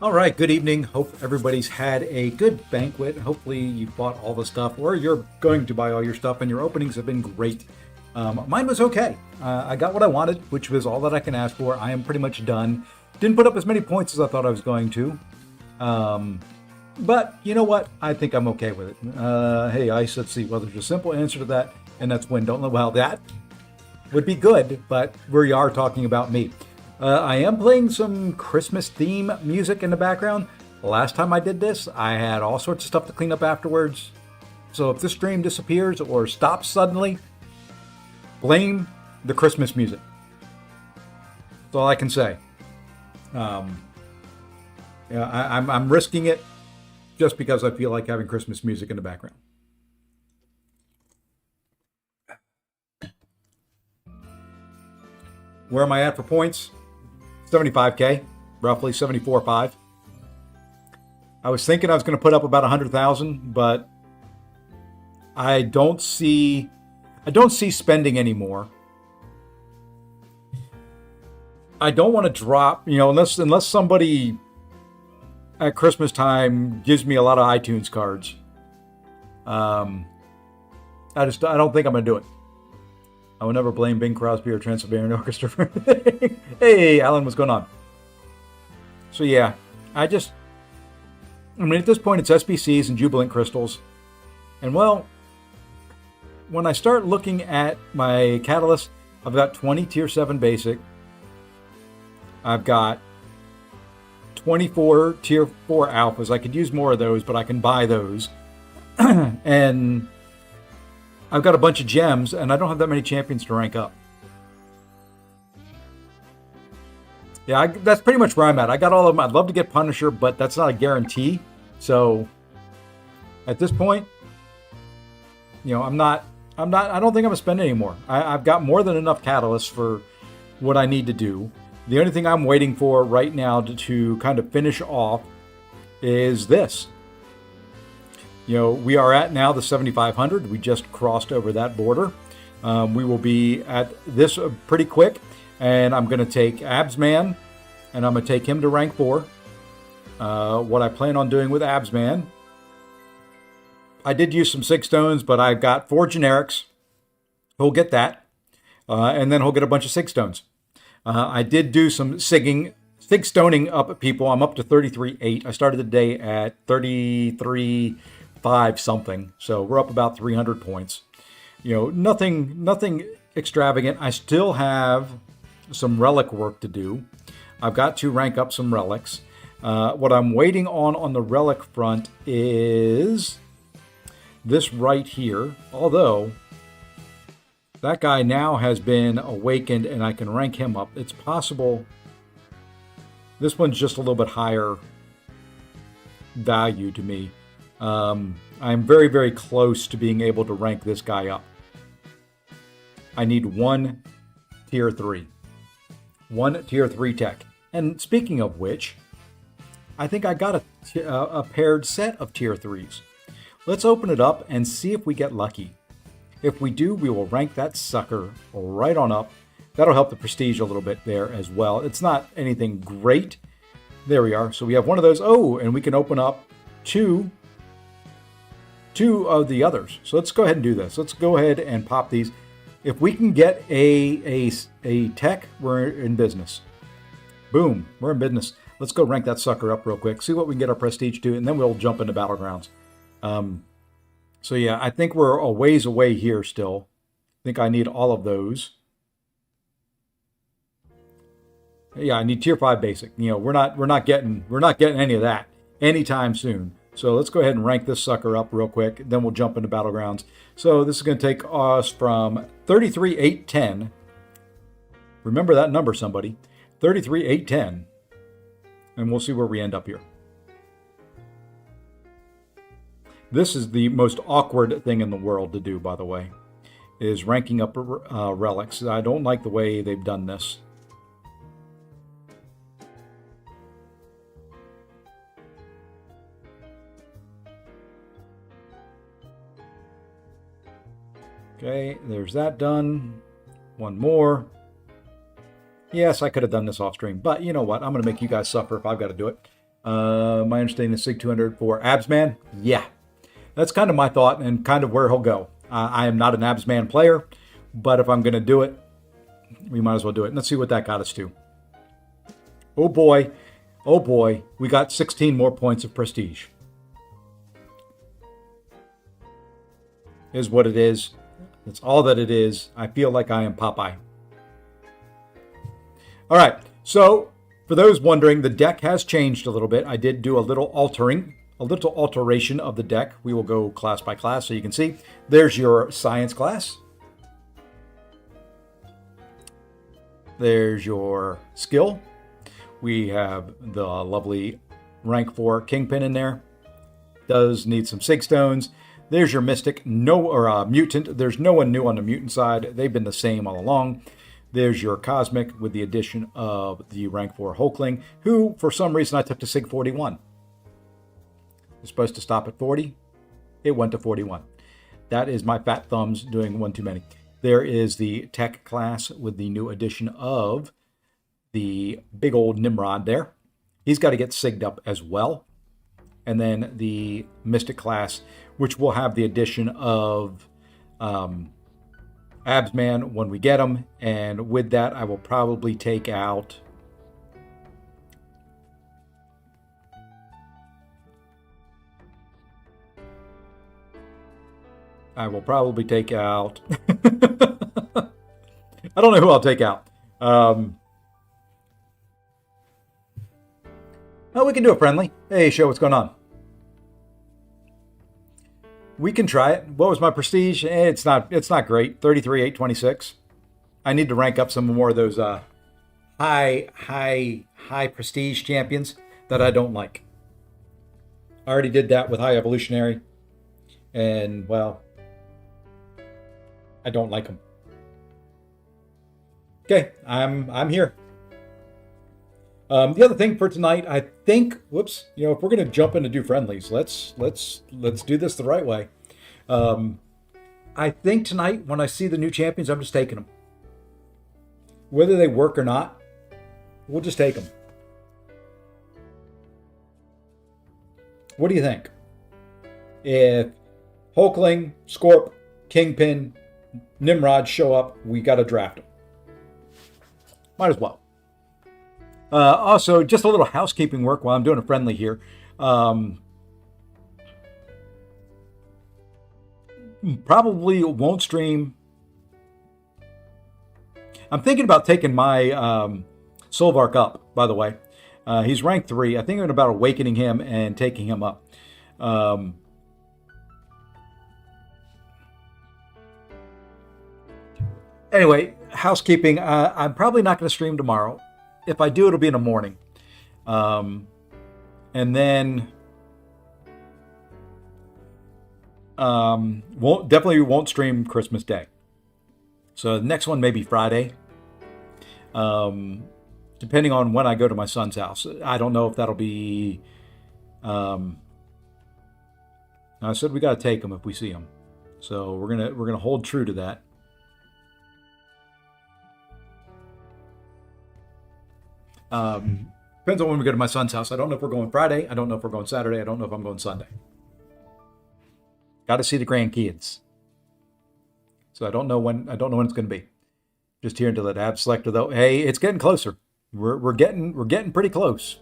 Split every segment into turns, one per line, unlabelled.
All right, good evening. Hope everybody's had a good banquet. Hopefully, you bought all the stuff, or you're going to buy all your stuff, and your openings have been great. Mine was okay. I got what I wanted, which was all that I can ask for. I am pretty much done. Didn't put up as many points as I thought I was going to. Um, but you know what? I think I'm okay with it. Hey, Ice, let's see. Well, there's a simple answer to that, and that's win. Don't know. Well, that would be good, but we are talking about me. I am playing some Christmas theme music in the background. The last time I did this, I had all sorts of stuff to clean up afterwards. So if this stream disappears or stops suddenly, blame the Christmas music. That's all I can say. Yeah, I'm risking it just because I feel like having Christmas music in the background. Where am I at for points? 75K, roughly 74.5. I was thinking I was going to put up about 100,000, but I don't see spending anymore. I don't want to drop, unless somebody at Christmas time gives me a lot of iTunes cards. I don't think I'm going to do it. I would never blame Bing Crosby or Transylvanian Orchestra for anything. Hey, Alan, what's going on? So yeah, at this point it's SBCs and Jubilant Crystals. And well, when I start looking at my catalyst, I've got 20 Tier 7 Basic. I've got 24 Tier 4 Alphas. I could use more of those, but I can buy those. And I've got a bunch of gems, and I don't have that many champions to rank up. Yeah, that's pretty much where I'm at. I got all of them. I'd love to get Punisher, but that's not a guarantee. So at this point, I don't think I'm gonna spend anymore. I've got more than enough catalysts for what I need to do. The only thing I'm waiting for right now to kind of finish off is this. We are at now the 7,500. We just crossed over that border. We will be at this pretty quick. And I'm going to take Absman, and I'm going to take him to rank 4. What I plan on doing with Absman, I did use some Sig Stones, but I've got 4 generics. He'll get that. And then he'll get a bunch of Sig Stones. I did do some Sig Stoning up at people. I'm up to 33.8. I started the day at 33.5 something. So we're up about 300 points. Nothing extravagant. I still have some relic work to do. I've got to rank up some relics. What I'm waiting on the relic front is this right here. Although that guy now has been awakened and I can rank him up. It's possible this one's just a little bit higher value to me. I'm very, very close to being able to rank this guy up. I need 1 Tier 3. 1 Tier 3 tech. And speaking of which, I think I got a paired set of Tier 3s. Let's open it up and see if we get lucky. If we do, we will rank that sucker right on up. That'll help the prestige a little bit there as well. It's not anything great. There we are. So we have one of those. Oh, and we can open up two of the others. So let's go ahead and do this. Let's go ahead and pop these. If we can get a tech, we're in business. Boom, we're in business. Let's go rank that sucker up real quick. See what we can get our prestige to, and then we'll jump into Battlegrounds. So yeah, I think we're a ways away here still. I think I need all of those. Yeah, I need Tier 5 Basic. We're not getting any of that anytime soon. So let's go ahead and rank this sucker up real quick. Then we'll jump into Battlegrounds. So this is going to take us from 33,810. Remember that number, somebody. 33,810. And we'll see where we end up here. This is the most awkward thing in the world to do, by the way, is ranking up relics. I don't like the way they've done this. Okay, there's that done. One more. Yes, I could have done this off stream, but you know what? I'm going to make you guys suffer if I've got to do it. My understanding is Sig 200 for Absman. Yeah, that's kind of my thought and kind of where he'll go. I am not an Absman player, but if I'm going to do it, we might as well do it. Let's see what that got us to. Oh boy. Oh boy. We got 16 more points of prestige. Is what it is. That's all that it is. I feel like I am Popeye. All right. So for those wondering, the deck has changed a little bit. I did do a little alteration of the deck. We will go class by class so you can see. There's your science class. There's your skill. We have the lovely rank 4 Kingpin in there. Does need some Sig Stones. There's your Mystic, Mutant. There's no one new on the Mutant side. They've been the same all along. There's your Cosmic with the addition of the rank 4 Hulkling, who, for some reason, I took to Sig 41. It's supposed to stop at 40. It went to 41. That is my fat thumbs doing one too many. There is the Tech class with the new addition of the big old Nimrod there. He's got to get sigged up as well. And then the Mystic class, which will have the addition of Absman when we get him. And with that, I will probably take out... I don't know who I'll take out. Oh, we can do a friendly. Hey, show, what's going on? We can try it. What was my prestige? It's not great. 33,826. I need to rank up some more of those high prestige champions that I don't like. I already did that with High Evolutionary, and well, I don't like them. Okay, I'm here. The other thing for tonight, I think, if we're going to jump in to do friendlies, let's do this the right way. I think tonight, when I see the new champions, I'm just taking them. Whether they work or not, we'll just take them. What do you think? If Hulkling, Scorp, Kingpin, Nimrod show up, we got to draft them. Might as well. Also, just a little housekeeping work while I'm doing a friendly here. Probably won't stream. I'm thinking about taking my Solvark up, by the way. He's rank 3. I'm thinking about awakening him and taking him up. Anyway, housekeeping. I'm probably not going to stream tomorrow. If I do, it'll be in the morning. And then definitely won't stream Christmas Day. So the next one may be Friday. Depending on when I go to my son's house. I don't know if that'll be... I said we got to take him if we see him. So we're gonna hold true to that. Depends on when we go to my son's house. I don't know if we're going Friday. I don't know if we're going Saturday. I don't know if I'm going Sunday. Got to see the grandkids. So I don't know when it's going to be. Just here until that ab selector though. Hey, it's getting closer. We're getting pretty close.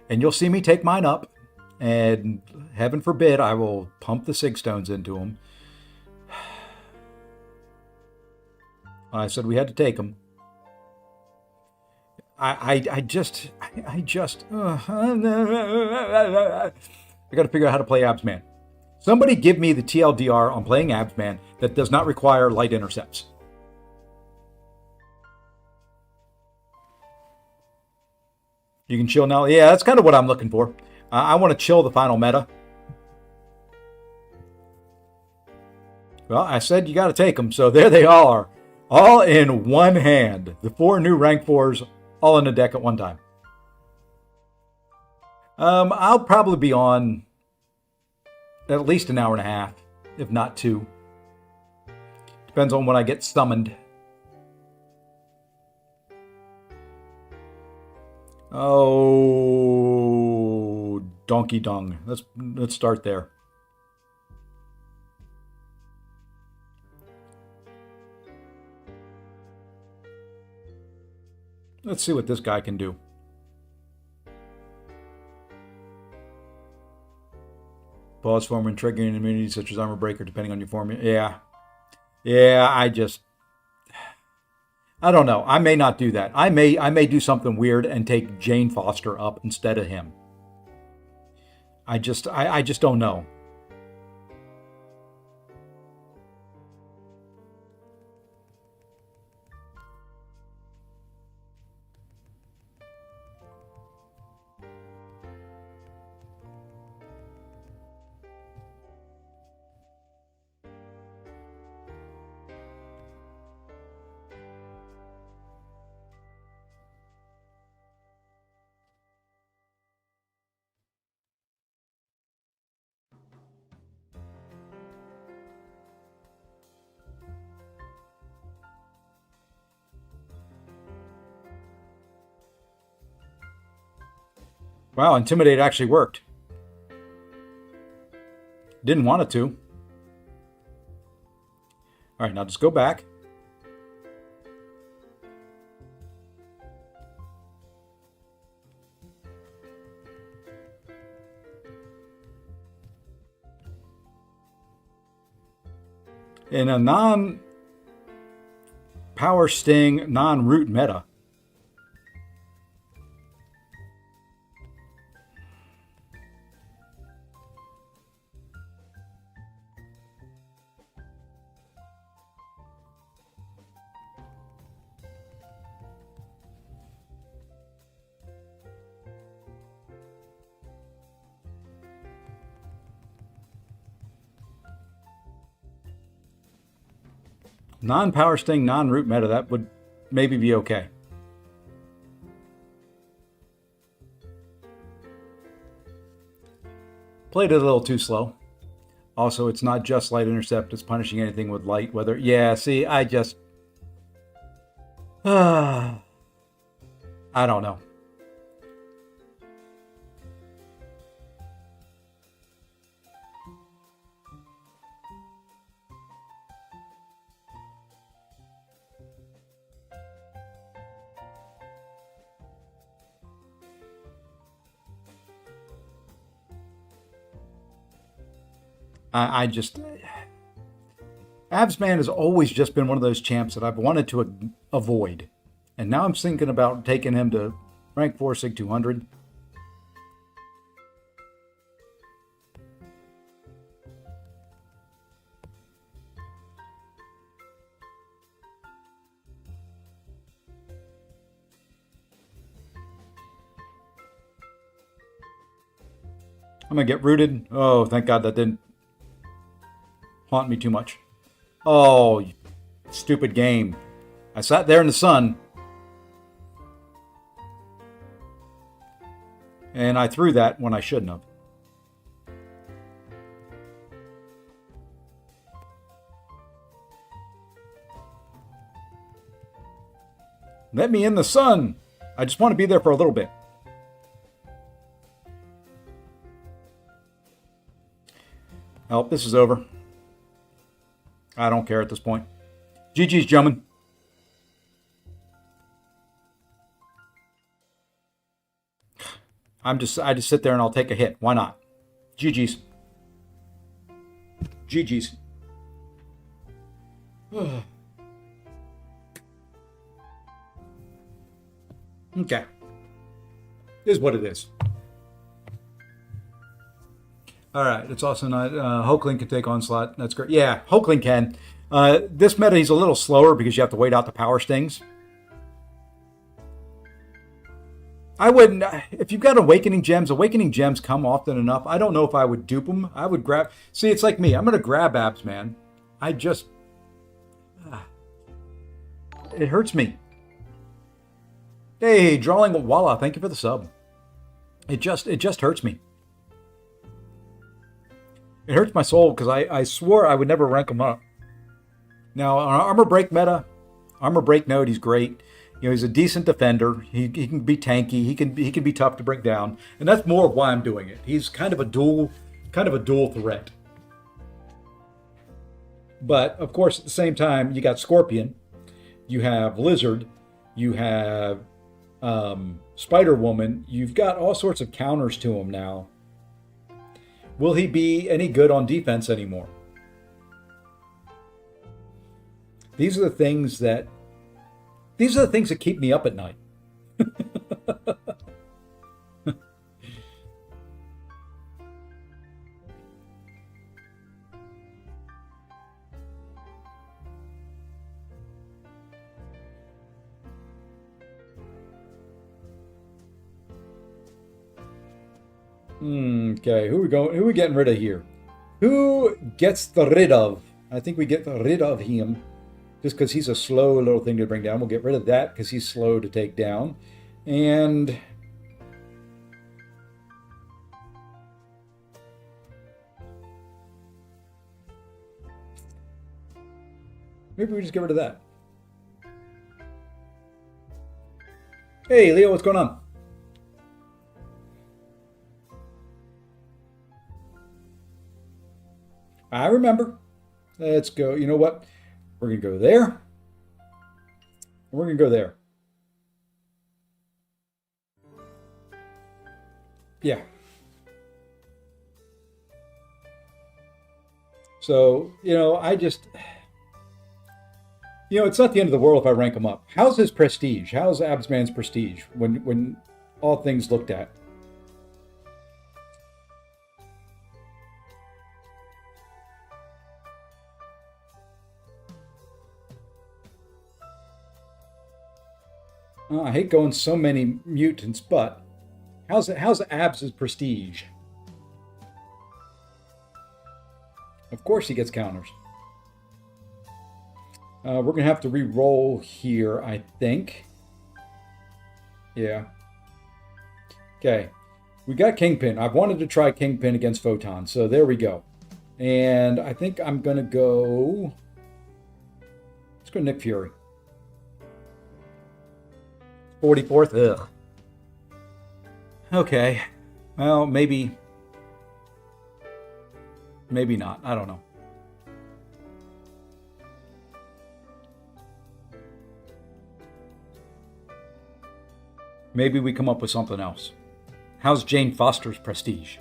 And you'll see me take mine up. And heaven forbid I will pump the Sig Stones into them. I said we had to take them. I got to figure out how to play Absman. Somebody give me the TLDR on playing Absman that does not require light intercepts. You can chill now. Yeah, that's kind of what I'm looking for. I want to chill the final meta. Well, I said you got to take them, so there they are. All in one hand. The 4 new rank 4s all in the deck at one time. I'll probably be on at least an hour and a half, if not 2. Depends on when I get summoned. Oh... donkey dung. Let's start there. Let's see what this guy can do. Pause form when triggering immunities such as armor breaker, depending on your form. Yeah. Yeah, I don't know. I may not do that. I may do something weird and take Jane Foster up instead of him. I just don't know. Wow, Intimidate actually worked. Didn't want it to. All right, now just go back. In a non-power sting, non-root meta. Non-power sting, non-root meta, that would maybe be okay. Played it a little too slow. Also, it's not just light intercept, it's punishing anything with light, whether... Yeah, see, I just... I don't know. I just... Absman has always just been one of those champs that I've wanted to avoid. And now I'm thinking about taking him to rank 4 Sig 200. I'm going to get rooted. Oh, thank God that didn't haunt me too much. Oh, you stupid game. I sat there in the sun. And I threw that when I shouldn't have. Let me in the sun. I just want to be there for a little bit. Oh, this is over. I don't care at this point. GG's, gentlemen. I just sit there and I'll take a hit. Why not? GG's. GG's. Okay. It is what it is. All right. It's also not... Hokeling can take Onslaught. That's great. Yeah, Hokeling can. This meta, he's a little slower because you have to wait out the power stings. I wouldn't... If you've got Awakening Gems come often enough. I don't know if I would dupe them. I would grab... See, it's like me. I'm going to grab Abs, man. I just... It hurts me. Hey, Drawing Walla, thank you for the sub. It just hurts me. It hurts my soul because I swore I would never rank him up. Now, on Armor Break meta, Armor Break node, he's great. You know, he's a decent defender. He can be tanky. He can be tough to bring down, and that's more of why I'm doing it. He's kind of a dual threat. But of course, at the same time, you got Scorpion, you have Lizard, you have Spider Woman. You've got all sorts of counters to him now. Will he be any good on defense anymore? These are the things that keep me up at night. Okay, who are we getting rid of here? Who gets the rid of? I think we get rid of him just because he's a slow little thing to bring down. We'll get rid of that because he's slow to take down. And maybe we just get rid of that. Hey, Leo, what's going on? I remember. Let's go. You know what? We're going to go there. We're going to go there. Yeah. So, it's not the end of the world if I rank him up. How's his prestige? How's Absman's prestige when all things looked at? I hate going so many mutants, but how's Abs' prestige? Of course he gets counters. We're going to have to re-roll here, I think. Yeah. Okay. We got Kingpin. I've wanted to try Kingpin against Photon, so there we go. And I think I'm going to go... Let's go Nick Fury. 44th? Ugh. Okay. Well, maybe not. I don't know. Maybe we come up with something else. How's Jane Foster's prestige?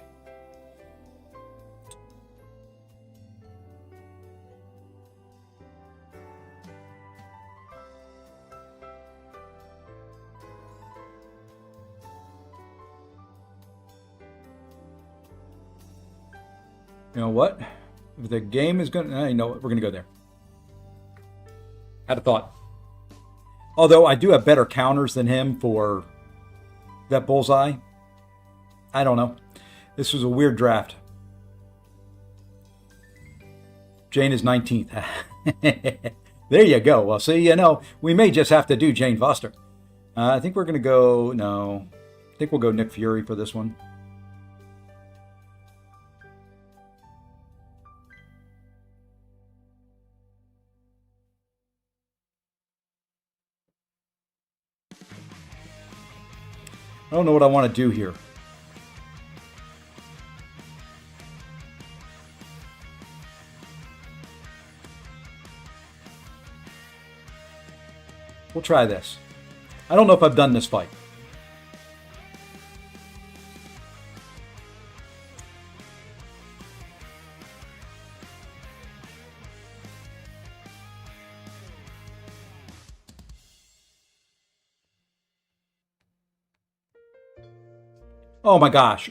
You know what? If the game is going to... You know what? We're going to go there. Had a thought. Although I do have better counters than him for that bullseye. I don't know. This was a weird draft. Jane is 19th. There you go. Well, see, we may just have to do Jane Foster. I think we're going to go... No. I think we'll go Nick Fury for this one. I don't know what I want to do here. We'll try this. I don't know if I've done this fight. Oh my gosh.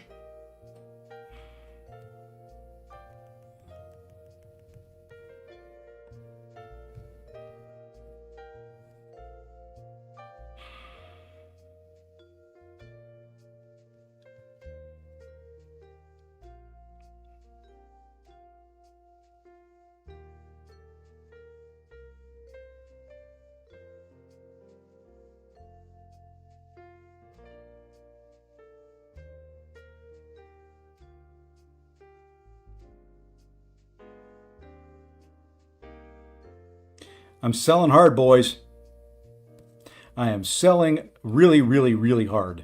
I'm selling hard, boys. I am selling really, really, really hard.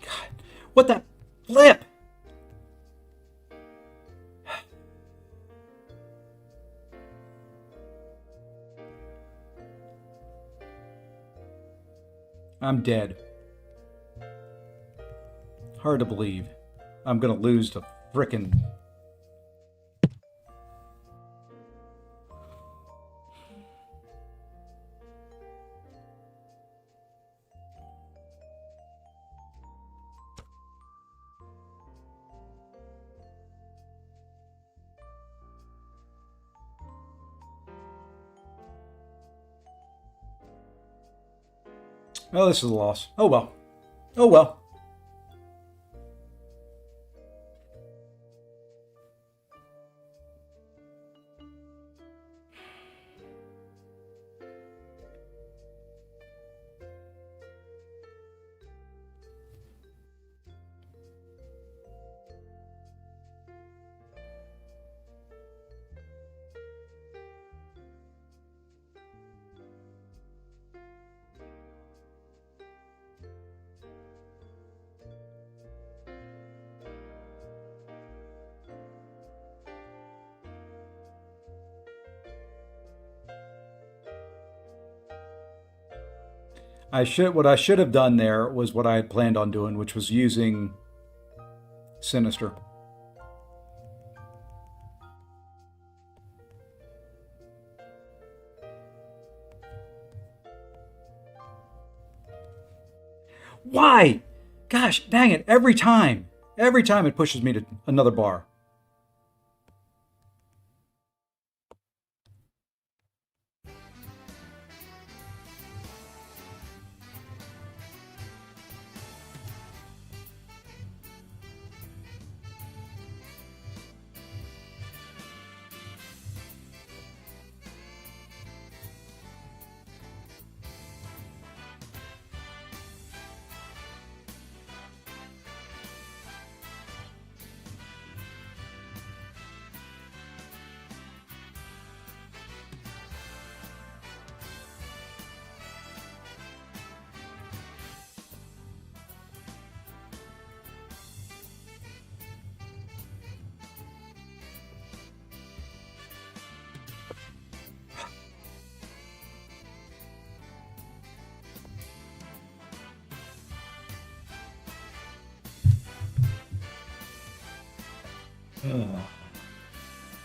God, what the flip? I'm dead. Hard to believe. I'm gonna lose to frickin'. Oh, this is a loss. Oh well. Oh well. What I should have done there was what I had planned on doing, which was using Sinister. Why? Gosh, dang it, every time. Every time it pushes me to another bar.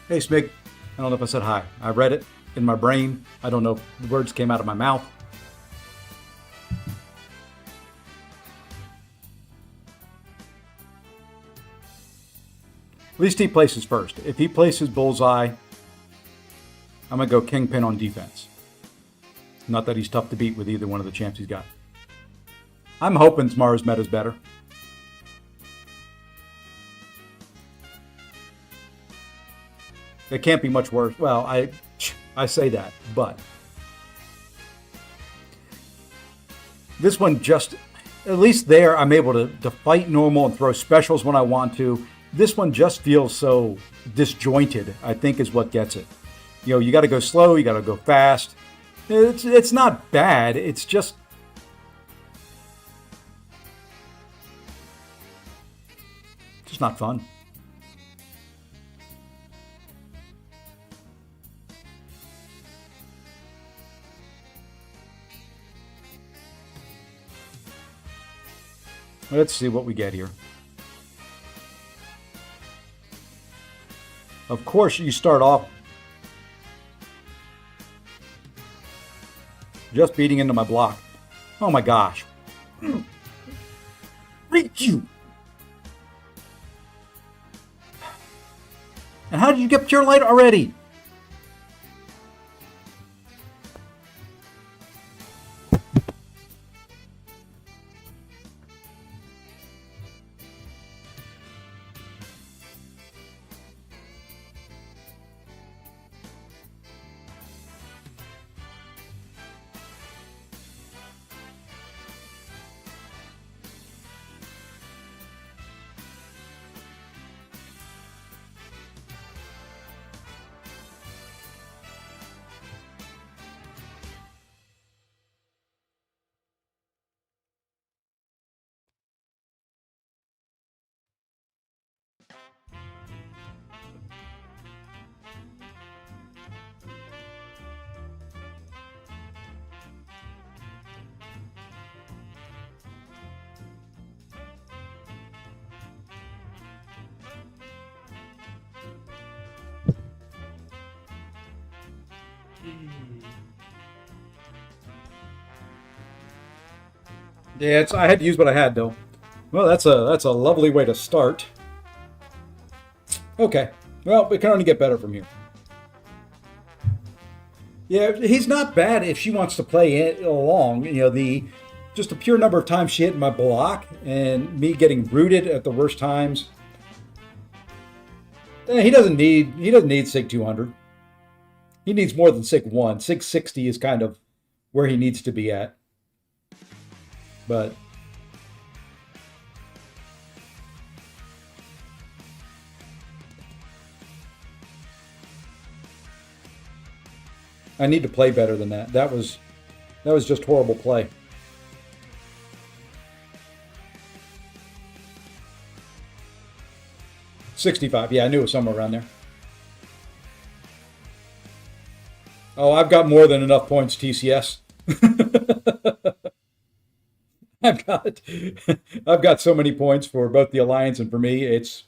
Hey, Smig. I don't know if I said hi. I read it in my brain. I don't know if the words came out of my mouth. At least he places first. If he places bullseye, I'm going to go kingpin on defense. Not that he's tough to beat with either one of the champs he's got. I'm hoping tomorrow's meta's better. It can't be much worse. Well, I say that, but this one just, at least there, I'm able to fight normal and throw specials when I want to. This one just feels so disjointed, I think is what gets it. You know, you got to go slow, you got to go fast. It's not bad, it's just not fun. Let's see what we get here. Of course, you start off just beating into my block. Oh my gosh. Freak you! And how did you get pure light already? Yeah, I had to use what I had though. Well, that's a lovely way to start. Okay. Well, it can only get better from here. Yeah, he's not bad if she wants to play it along. You know, the just the pure number of times she hit my block and me getting rooted at the worst times. He doesn't need Sig 200. He needs more than Sig 1. Sig 60 is kind of where he needs to be at. But I need to play better than that. That was just horrible play. $65. Yeah, I knew it was somewhere around there. Oh, I've got more than enough points, TCS. I've got I've got so many points for both the alliance and for me. It's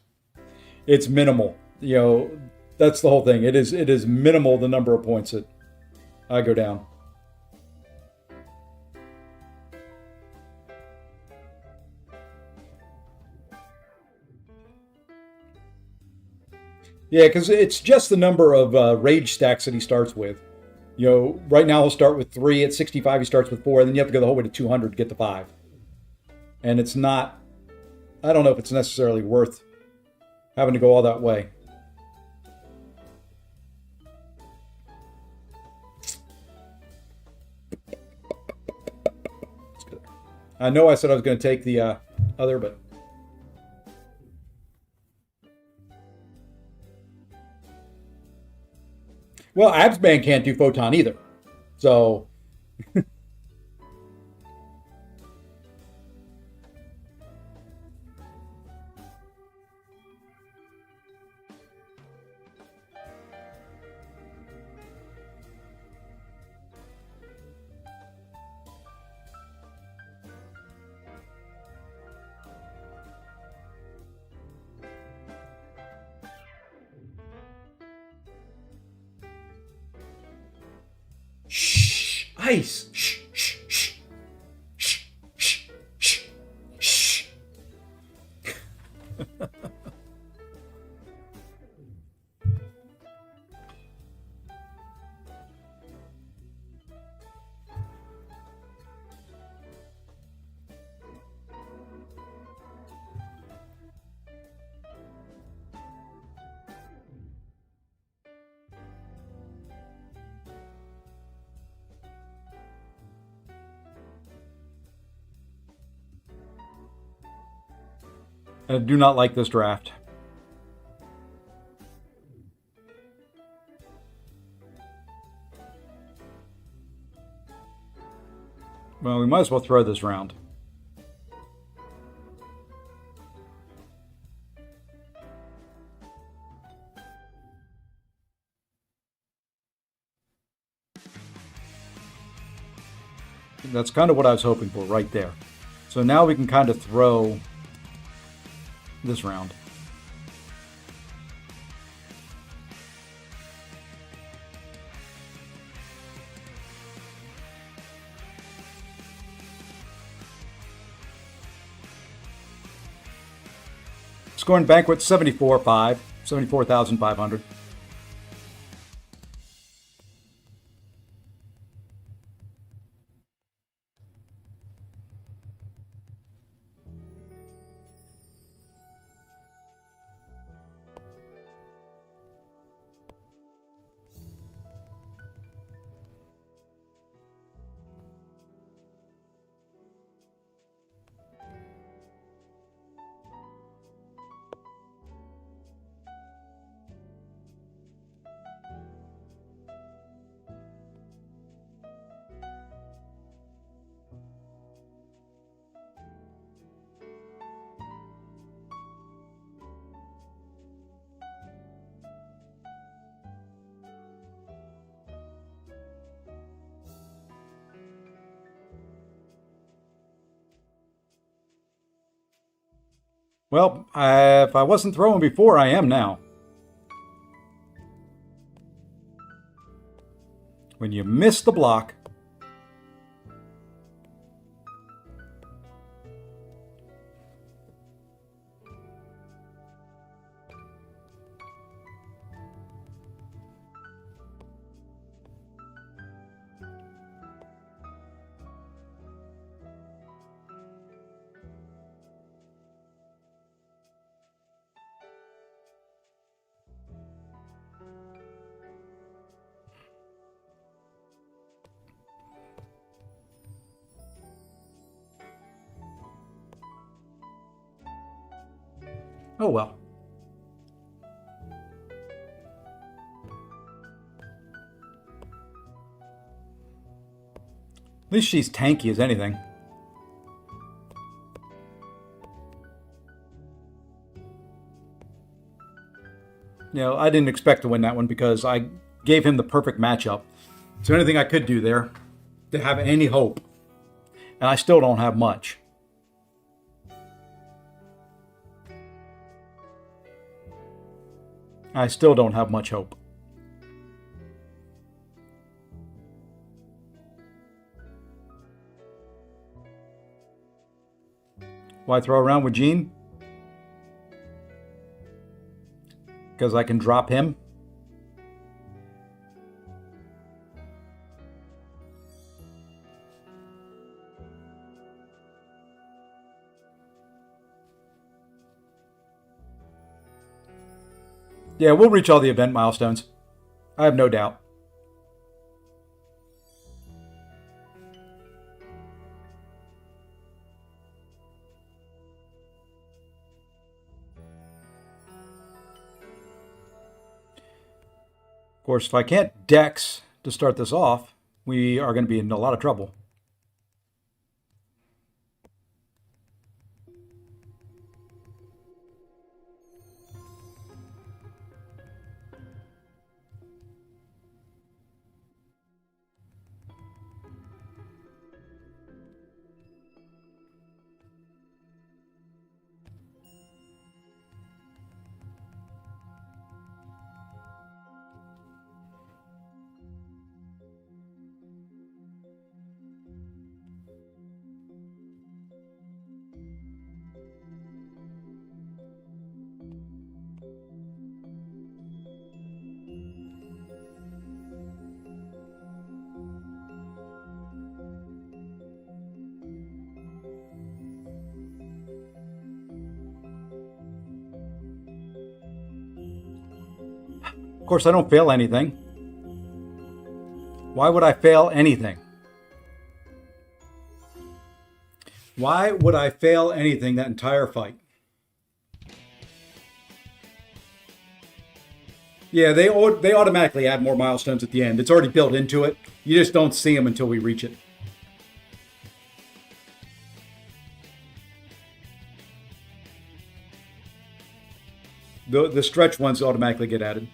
minimal. You know, that's the whole thing. It is minimal the number of points that I go down. Yeah, because it's just the number of rage stacks that he starts with. You know, right now he'll start with 3. At 65, he starts with 4, and then you have to go the whole way to 200 to get the 5. And it's not. I don't know if it's necessarily worth having to go all that way. I know I said I was going to take the other, but well, Absman can't do photon either. So shh, ice, shh, shh, shh, shh, shh, shh, shh. I do not like this draft. Well, we might as well throw this round. That's kind of what I was hoping for right there. So now we can kind of throw this round. Scoring Banquet 74,500. Well, if I wasn't throwing before, I am now. When you miss the block, Oh well. At least she's tanky as anything. You know, I didn't expect to win that one because I gave him the perfect matchup. So anything I could do there to have any hope. And I still don't have much. I still don't have much hope. Why throw around with Gene? Because I can drop him. Yeah, we'll reach all the event milestones. I have no doubt. Of course, if I can't Dex to start this off, we are going to be in a lot of trouble. Of course, I don't fail anything. Why would I fail anything? Why would I fail anything that entire fight? Yeah, they automatically add more milestones at the end. It's already built into it. You just don't see them until we reach it. The stretch ones automatically get added.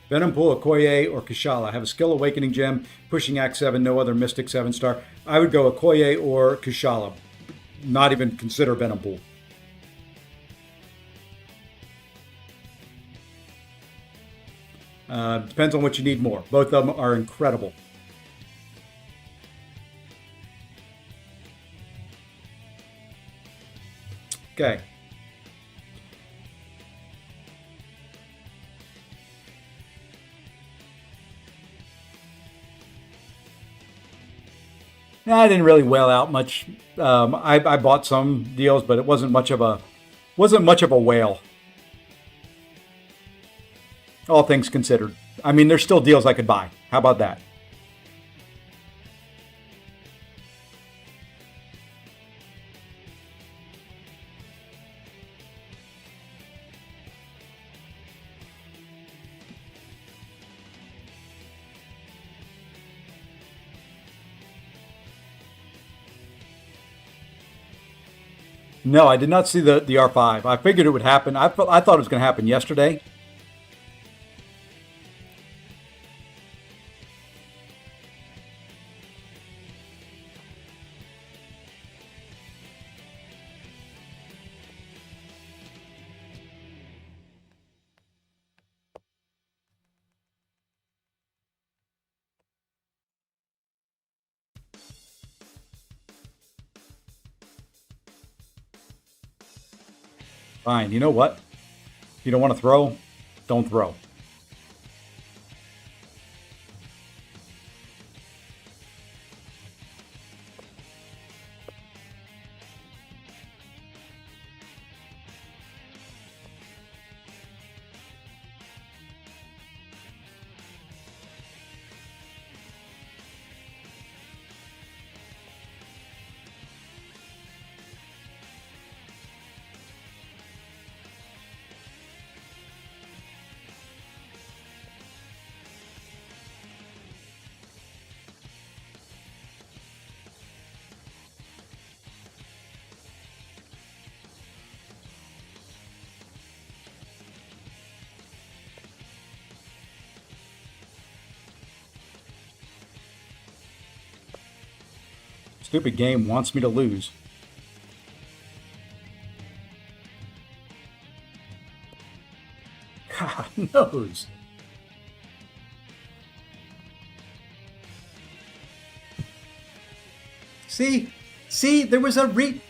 Venom Pool, Okoye, or Kushala. Have a skill awakening gem, pushing Act 7, no other Mystic 7-star. I would go Okoye or Kushala. Not even consider Venom Pool. Depends on what you need more. Both of them are incredible. Okay. I didn't really whale out much. I bought some deals, but it wasn't much of a whale. All things considered. I mean, there's still deals I could buy. How about that? No, I did not see the R5. I figured it would happen. I thought it was going to happen yesterday. Fine. You know what? If you don't want to throw, don't throw. Stupid game wants me to lose. God knows. See, there was a reason.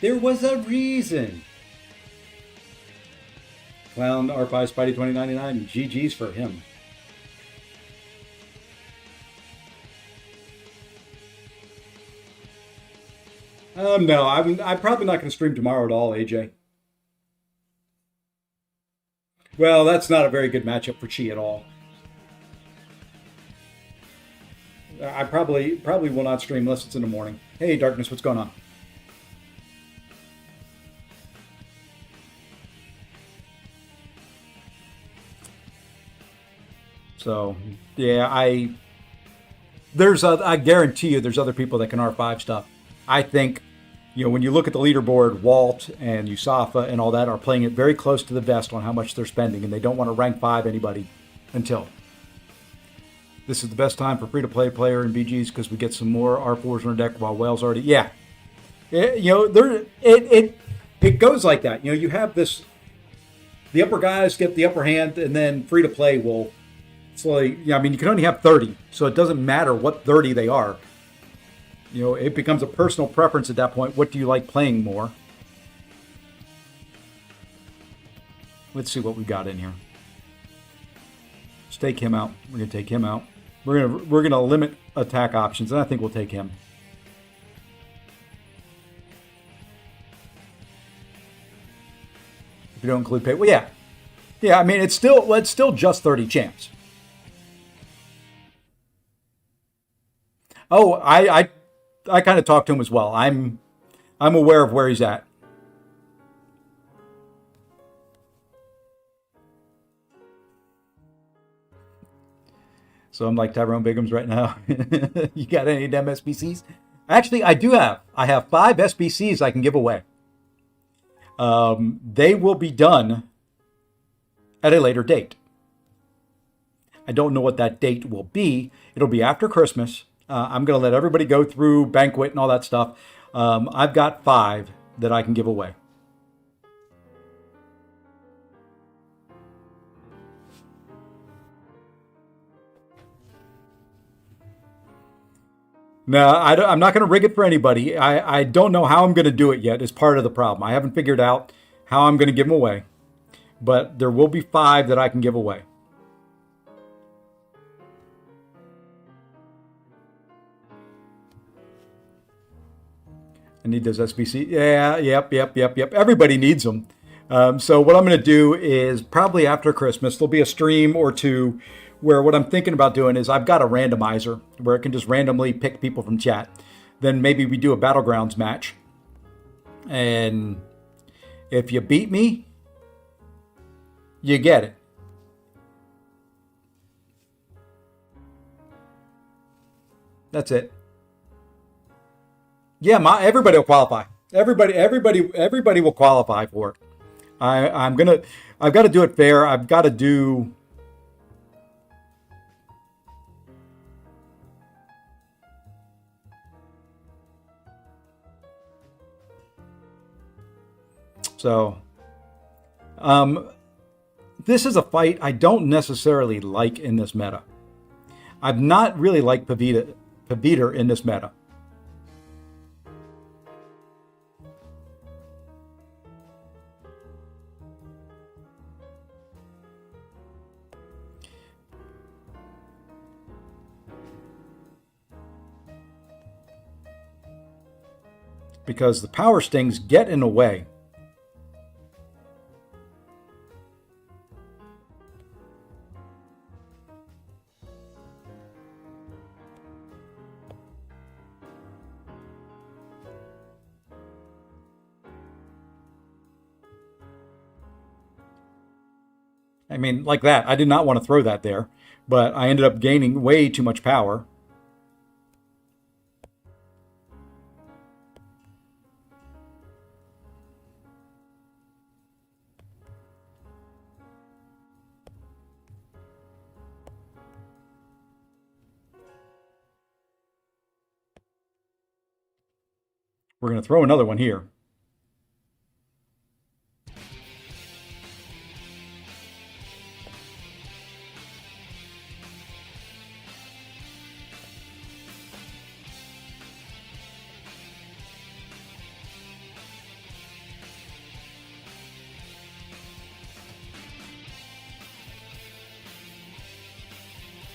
There was a reason. Clown R5 Spidey 2099. GG's for him. No, I'm probably not going to stream tomorrow at all, AJ. Well, that's not a very good matchup for Chi at all. I probably will not stream unless it's in the morning. Hey, Darkness, what's going on? So, yeah, I guarantee you there's other people that can R5 stuff. I think, when you look at the leaderboard, Walt and Yusafa and all that are playing it very close to the vest on how much they're spending, and they don't want to rank 5 anybody until. This is the best time for free-to-play player in BGs because we get some more R4s on our deck while Whale's already... Yeah. It goes like that. You have this... The upper guys get the upper hand, and then free-to-play will slowly... you can only have 30, so it doesn't matter what 30 they are. It becomes a personal preference at that point. What do you like playing more? Let's see what we got in here. Let's take him out. We're going to take him out. We're gonna limit attack options, and I think we'll take him. If you don't include pay, well, yeah. It's still just 30 champs. Oh, I kind of talked to him as well. I'm aware of where he's at. So I'm like Tyrone Biggums right now. You got any damn SBCs? Actually, I do have. I have 5 SBCs I can give away. They will be done at a later date. I don't know what that date will be. It'll be after Christmas. I'm going to let everybody go through Banquet and all that stuff. I've got 5 that I can give away. No, I'm not going to rig it for anybody. I don't know how I'm going to do it yet. Is part of the problem. I haven't figured out how I'm going to give them away. But there will be 5 that I can give away. I need those SBC. Yeah, yep. Everybody needs them. So what I'm going to do is probably after Christmas, there'll be a stream or two where what I'm thinking about doing is I've got a randomizer where it can just randomly pick people from chat. Then maybe we do a Battlegrounds match. And if you beat me, you get it. That's it. Yeah, everybody will qualify. Everybody will qualify for it. I've got to do it fair. I've got to do... So, this is a fight I don't necessarily like in this meta. I've not really liked Pavita in this meta. Because the power stings get in the way. Like that. I did not want to throw that there, but I ended up gaining way too much power. We're going to throw another one here.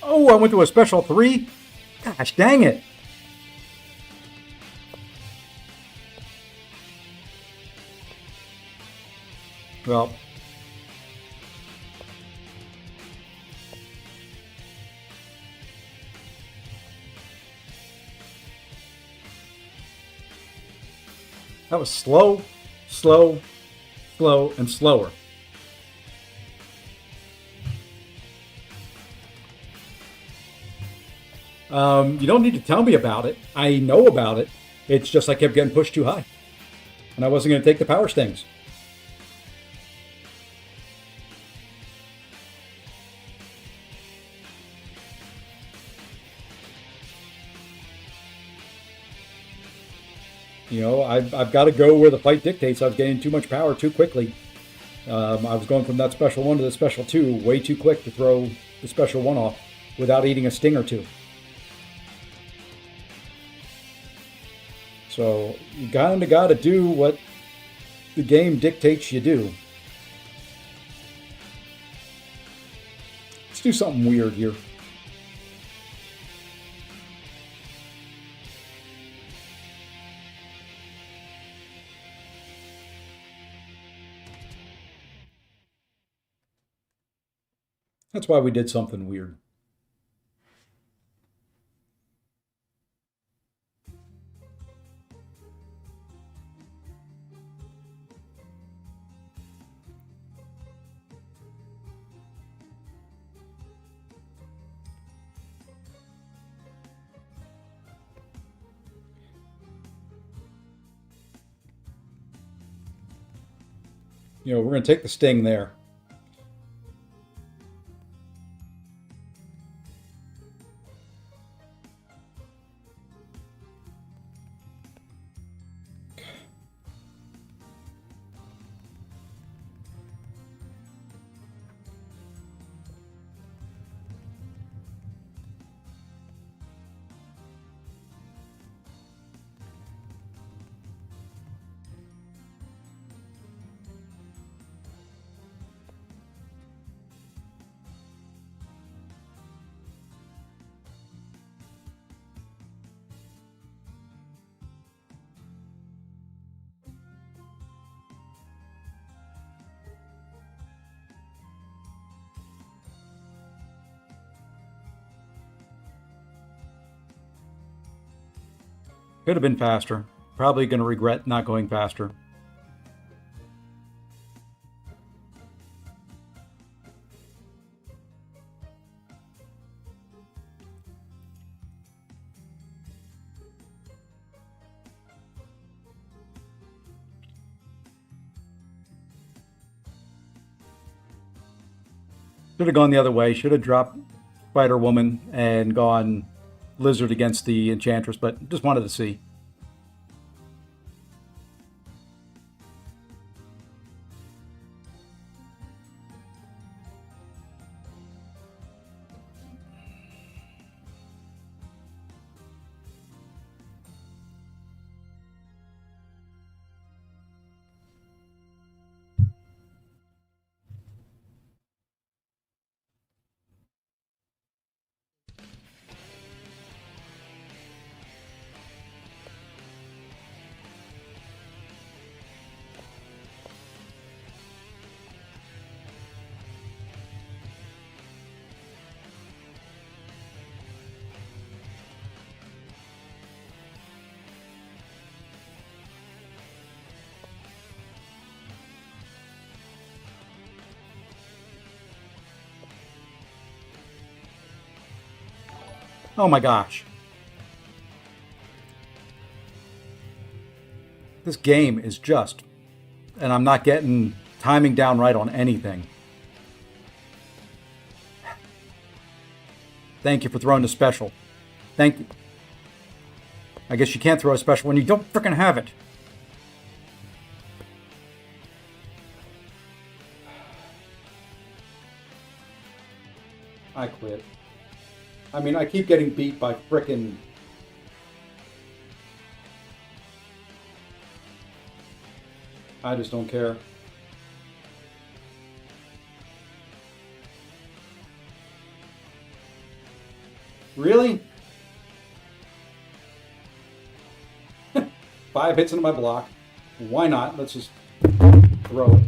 Oh, I went to a special 3? Gosh, dang it. Well, that was slow, slow, slow, and slower. You don't need to tell me about it. I know about it. It's just I kept getting pushed too high. And I wasn't going to take the power stings. You know, I've got to go where the fight dictates. I was getting too much power too quickly. I was going from that special 1 to the special 2 way too quick to throw the special 1 off without eating a sting or 2. So you kind of got to do what the game dictates you do. Let's do something weird here. That's why we did something weird. You know, we're going to take the sting there. Could have been faster. Probably going to regret not going faster. Should have gone the other way. Should have dropped Spider Woman and gone Lizard against the Enchantress, but just wanted to see. Oh my gosh. This game is just, and I'm not getting timing down right on anything. Thank you for throwing the special. Thank you. I guess you can't throw a special when you don't frickin' have it. I quit. I mean, I keep getting beat by frickin'... I just don't care. Really? 5 hits into my block. Why not? Let's just throw it.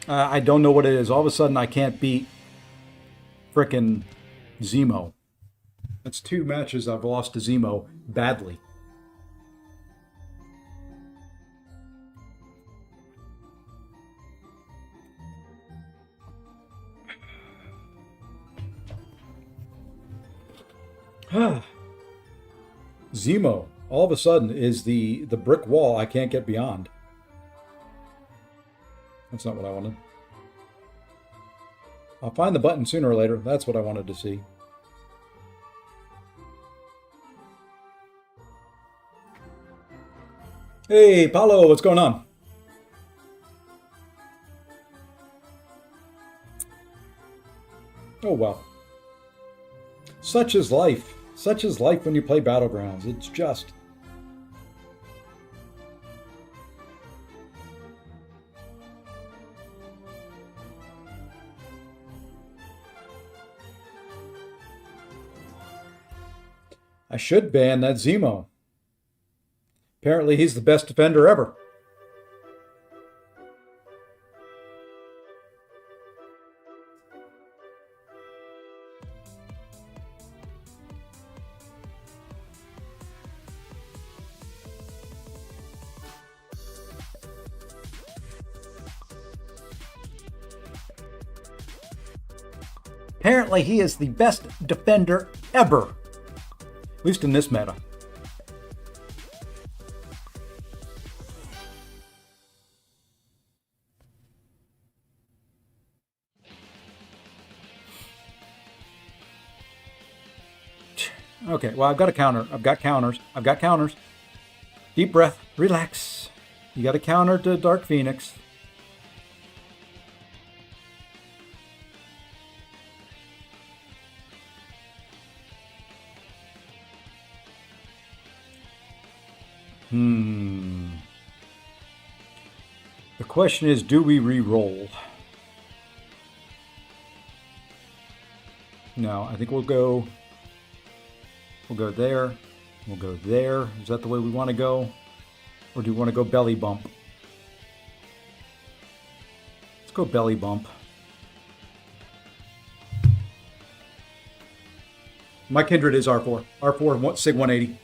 I don't know what it is. All of a sudden, I can't beat frickin' Zemo. That's 2 matches I've lost to Zemo badly. Zemo, all of a sudden, is the brick wall I can't get beyond. That's not what I wanted. I'll find the button sooner or later. That's what I wanted to see. Hey, Paulo, what's going on? Oh, well. Such is life. Such is life when you play Battlegrounds. It's just... I should ban that Zemo. Apparently he's the best defender ever. Apparently he is the best defender ever. At least in this meta. Okay, well, I've got a counter. I've got counters. I've got counters. Deep breath. Relax. You got a counter to Dark Phoenix. The question is, do we re-roll? No, I think we'll go there. We'll go there. Is that the way we want to go? Or do we want to go belly bump? Let's go belly bump. My kindred is R4. R4, Sig 180.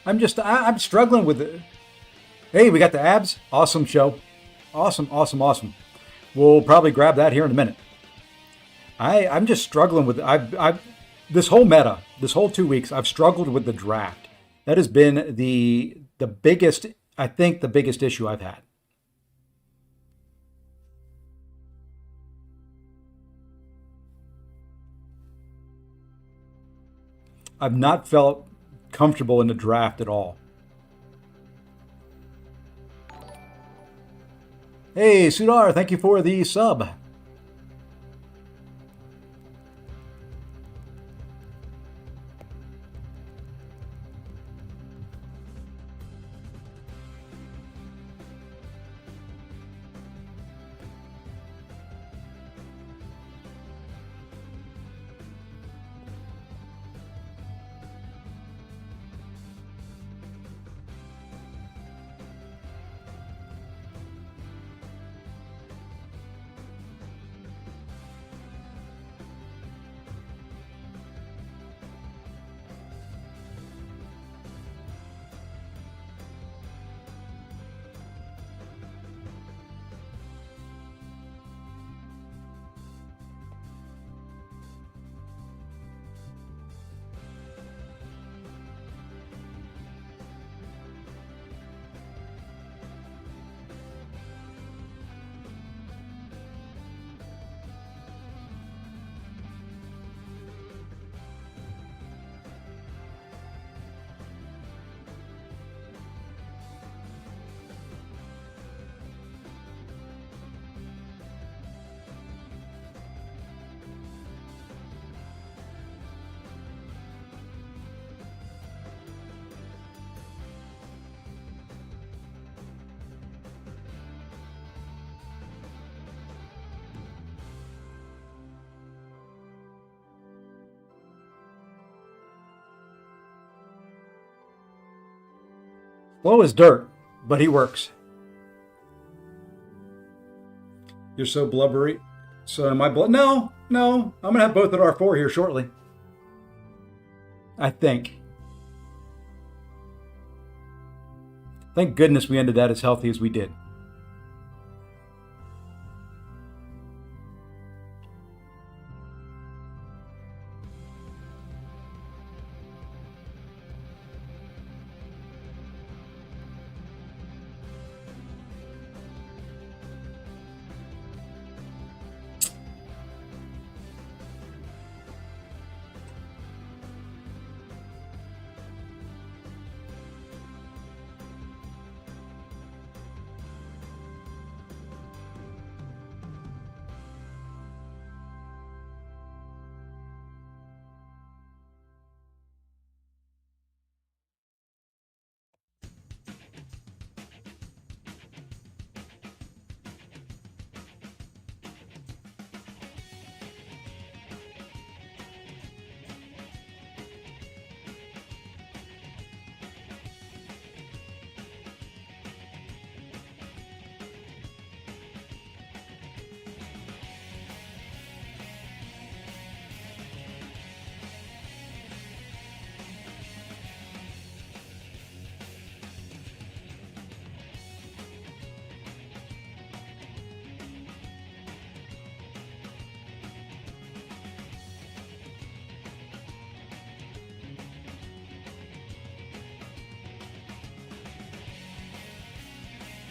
I'm struggling with it. Hey, we got the abs. Awesome show. Awesome. We'll probably grab that here in a minute. I'm just struggling with this whole meta, this whole 2 weeks, I've struggled with the draft. That has been the biggest, I think the biggest issue I've had. I've not felt comfortable in the draft at all. Hey, Sudar, thank you for the sub. Slow as dirt, but he works. You're so blubbery. So am I No. I'm going to have both at R4 here shortly. I think. Thank goodness we ended that as healthy as we did.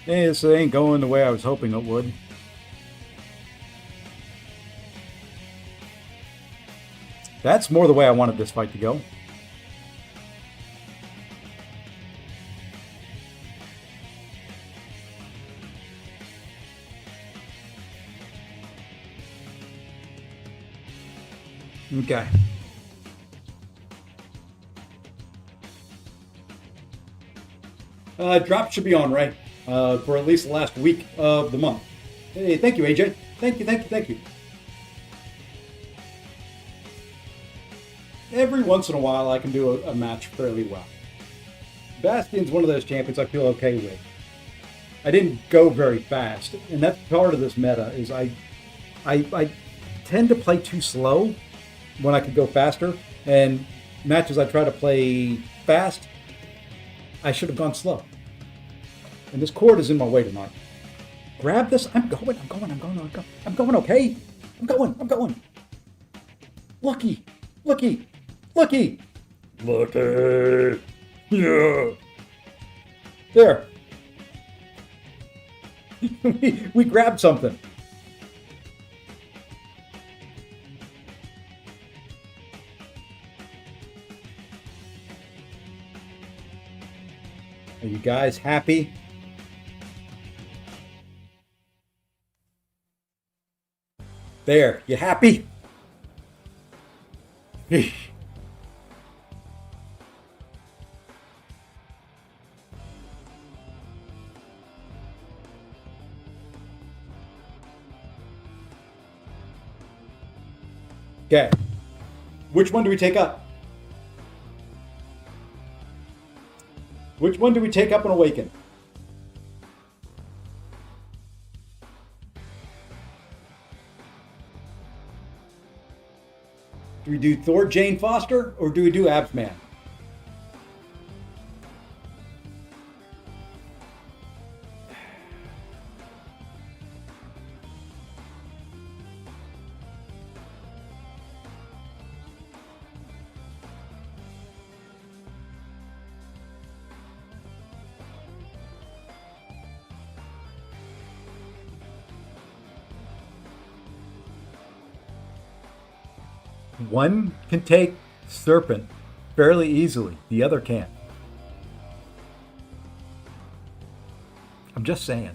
Hey, this ain't going the way I was hoping it would. That's more the way I wanted this fight to go. Okay. Drop should be on, right? For at least the last week of the month. Hey, thank you, AJ. Thank you. Every once in a while, I can do a match fairly well. Bastion's one of those champions I feel okay with. I didn't go very fast, and that's part of this meta, is I tend to play too slow when I could go faster, and matches I try to play fast, I should have gone slow. And this cord is in my way tonight. Grab this. I'm going, okay? I'm going. Lucky. Yeah. There. we grabbed something. Are you guys happy? There, you happy? Okay. Which one do we take up? Which one do we take up and awaken? Do we do Thor Jane Foster or do we do Abs Man? One can take Serpent fairly easily, the other can't. I'm just saying.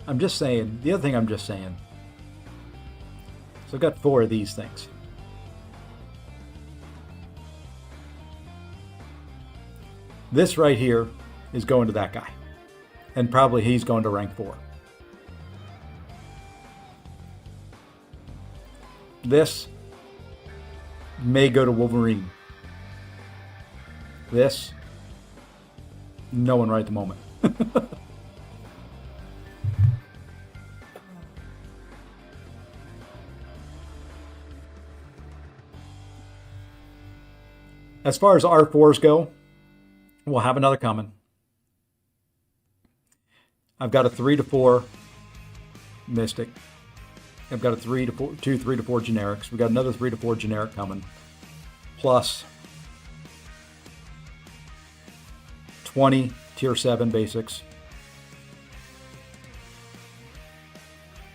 I'm just saying. The other thing I'm just saying. So I've got 4 of these things. This right here is going to that guy. And probably he's going to rank 4. This may go to Wolverine. This, no one right at the moment. As far as R4s go, we'll have another coming. I've got a 3 to 4 Mystic. I've got a 3 to 4, 2 3 to 4 generics. We've got another 3 to 4 generic coming. Plus 20 tier 7 basics.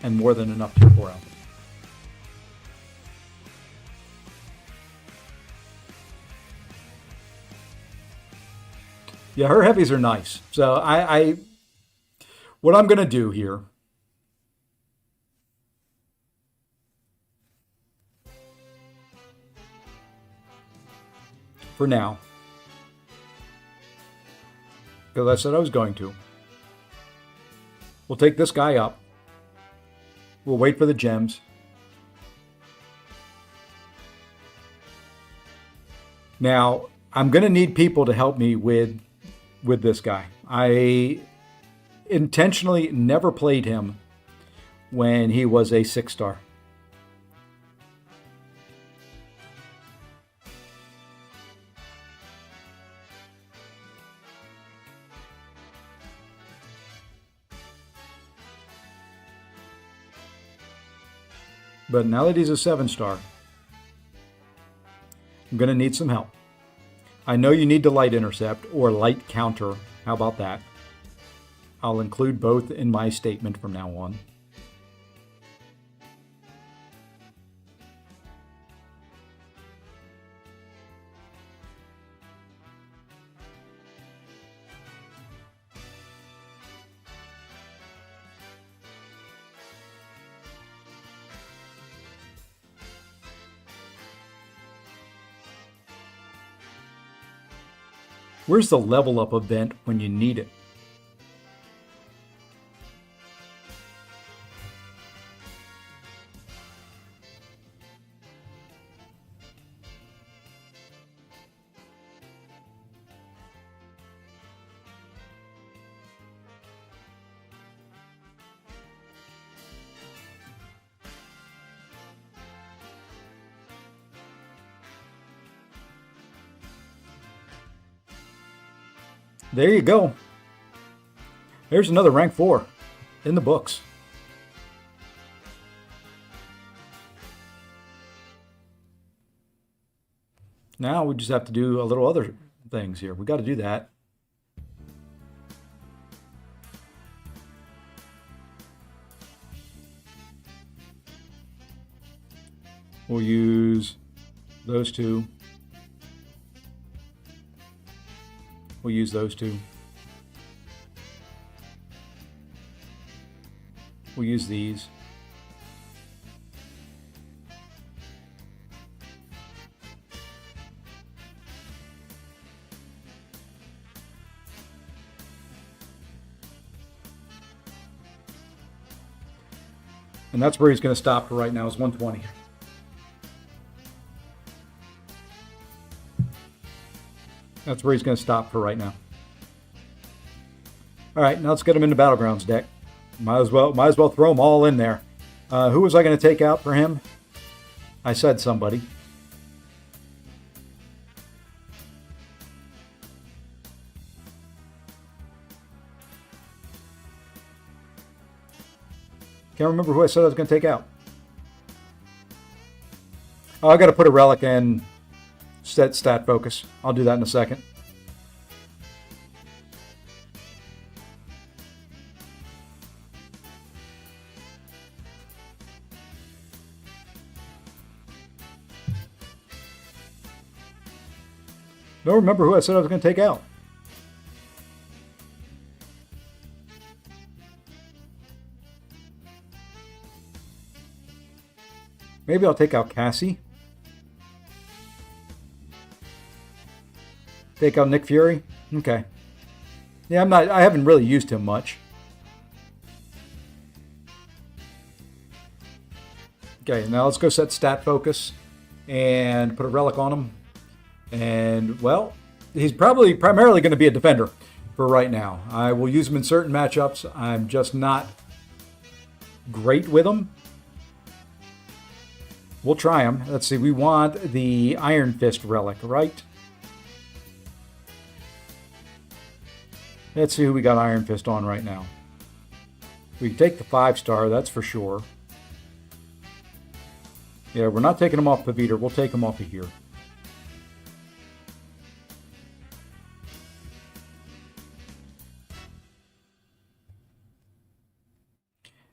And more than enough tier 4 out. Yeah, her heavies are nice. So what I'm going to do here for now, because I said I was going to, we'll take this guy up. We'll wait for the gems. Now, I'm going to need people to help me with this guy. I intentionally never played him when he was a 6-star. But now that he's a 7-star, I'm going to need some help. I know you need to light intercept or light counter. How about that? I'll include both in my statement from now on. Where's the level up event when you need it? There you go. There's another rank 4 in the books. Now we just have to do a little other things here. We got to do that. We'll use those two. We'll use those two. We'll use these. And that's where he's going to stop for right now, is 120. That's where he's going to stop for right now. All right, now let's get him into Battlegrounds deck. Might as well throw them all in there. Who was I going to take out for him? I said somebody. Can't remember who I said I was going to take out. Oh, I got to put a relic in stat focus. I'll do that in a second. Don't remember who I said I was going to take out. Maybe I'll take out Cassie. Take out Nick Fury. Okay. Yeah, I haven't really used him much. Okay, now let's go set stat focus and put a relic on him. And, well, he's probably primarily going to be a defender for right now. I will use him in certain matchups. I'm just not great with him. We'll try him. Let's see, we want the Iron Fist relic, right? Let's see who we got Iron Fist on right now. We can take the 5-star, that's for sure. Yeah, we're not taking him off Paviter. We'll take him off of here.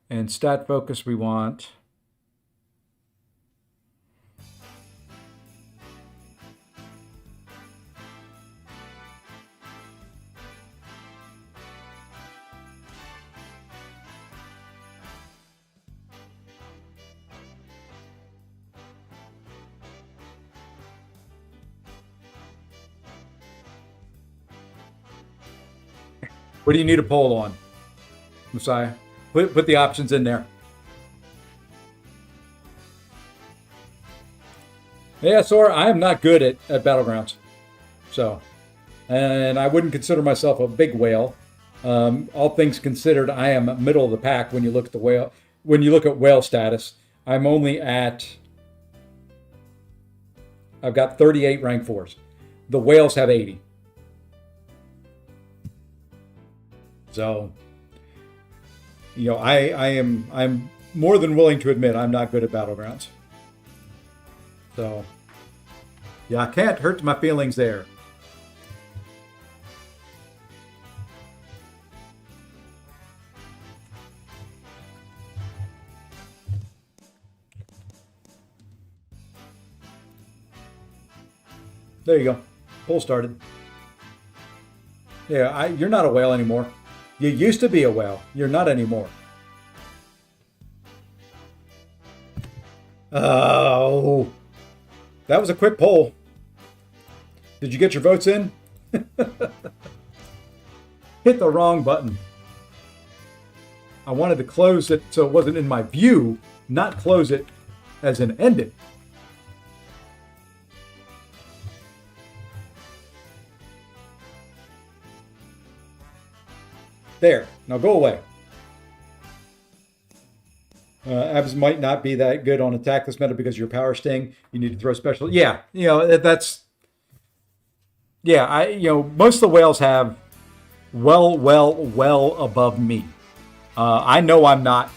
And stat focus we want... What do you need a poll on, Messiah? Put the options in there. Yeah, Sora, I am not good at Battlegrounds. So, and I wouldn't consider myself a big whale. All things considered, I am middle of the pack when you look at the whale. When you look at whale status, I'm only at... I've got 38 rank 4s. The whales have 80. So, you know, I'm more than willing to admit I'm not good at Battlegrounds. So, yeah, I can't hurt my feelings there. There you go. Poll started. Yeah, you're not a whale anymore. You used to be a whale. You're not anymore. Oh, that was a quick poll. Did you get your votes in? Hit the wrong button. I wanted to close it so it wasn't in my view, not close it as in end it. There. Now go away. Abs might not be that good on attack this meta because of your power sting. You need to throw special. Yeah, you know, that's... Yeah, most of the whales have well above me. I know I'm not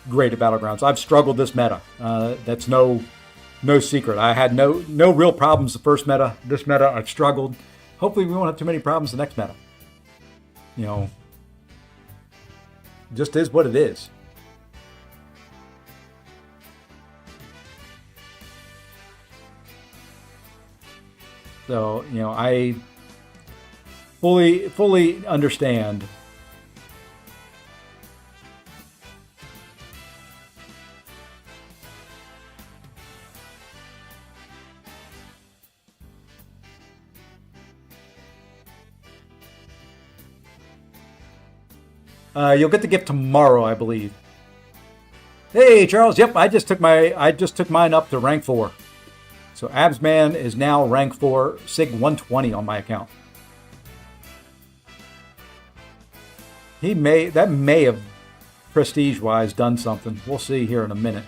great at Battlegrounds. I've struggled this meta. That's no secret. I had no real problems the first meta. This meta, I've struggled. Hopefully we won't have too many problems the next meta. You know... Just is what it is. So, you know, I fully understand. You'll get the gift tomorrow, I believe. Hey, Charles. Yep, I just took mine up to rank 4. So Absman is now rank 4, Sig 120 on my account. That may have prestige-wise done something. We'll see here in a minute.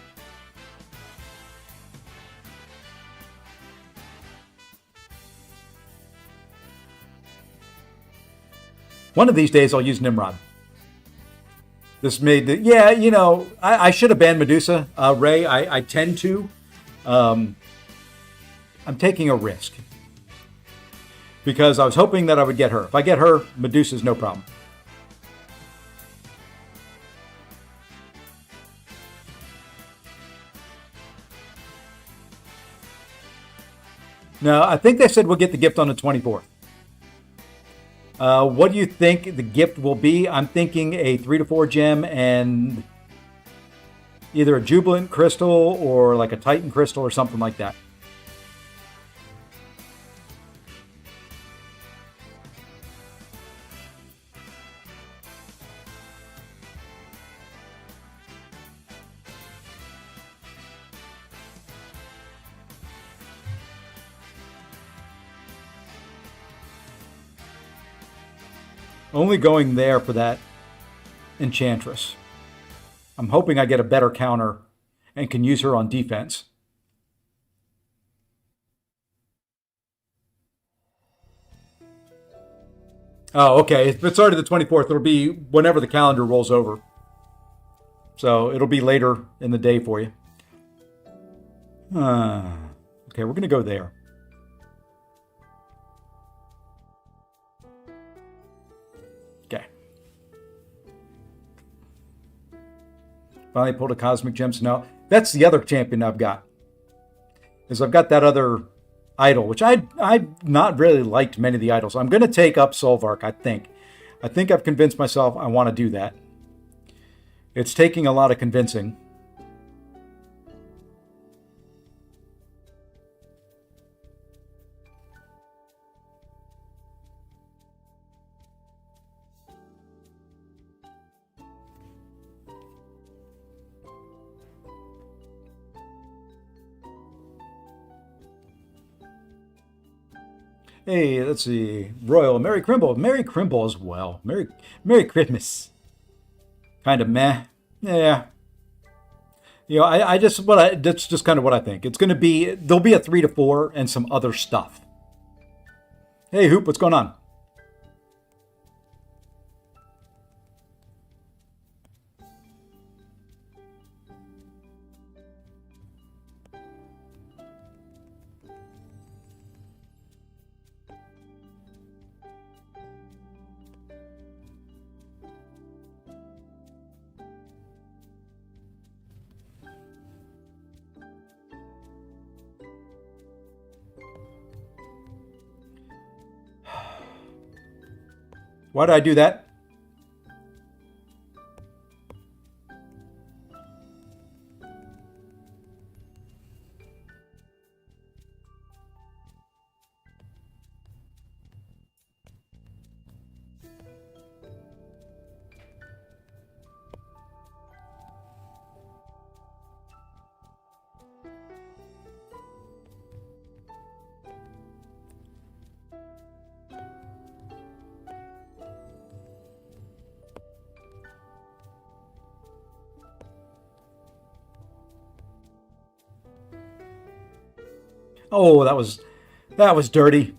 One of these days I'll use Nimrod. This made the, yeah, you know, I should have banned Medusa, Ray. I tend to. I'm taking a risk. Because I was hoping that I would get her. If I get her, Medusa's no problem. No, I think they said we'll get the gift on the 24th. What do you think the gift will be? I'm thinking a 3 to 4 gem and either a Jubilant Crystal or like a Titan Crystal or something like that. Only going there for that Enchantress. I'm hoping I get a better counter and can use her on defense. Oh, okay. If it's already the 24th, it'll be whenever the calendar rolls over. So it'll be later in the day for you. Okay, we're going to go there. Okay. Finally pulled a Cosmic Gem. So now that's the other champion I've got. Is I've got that other idol, which I've not really liked many of the idols. I'm going to take up Solvark, I think. I think I've convinced myself I want to do that. It's taking a lot of convincing. Hey, let's see. Royal, Merry Crimble. Merry Crimble as well. Merry Christmas. Kind of meh. Yeah. You know, that's just kind of what I think. It's going to be, there'll be a 3 to 4 and some other stuff. Hey, Hoop, what's going on? Why did I do that? Oh, that was dirty.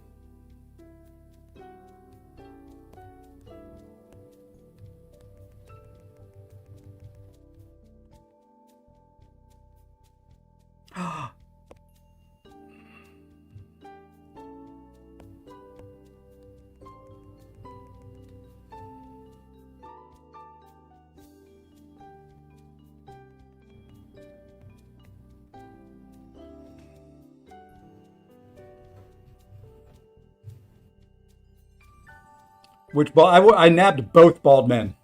Which ball? I nabbed both bald men.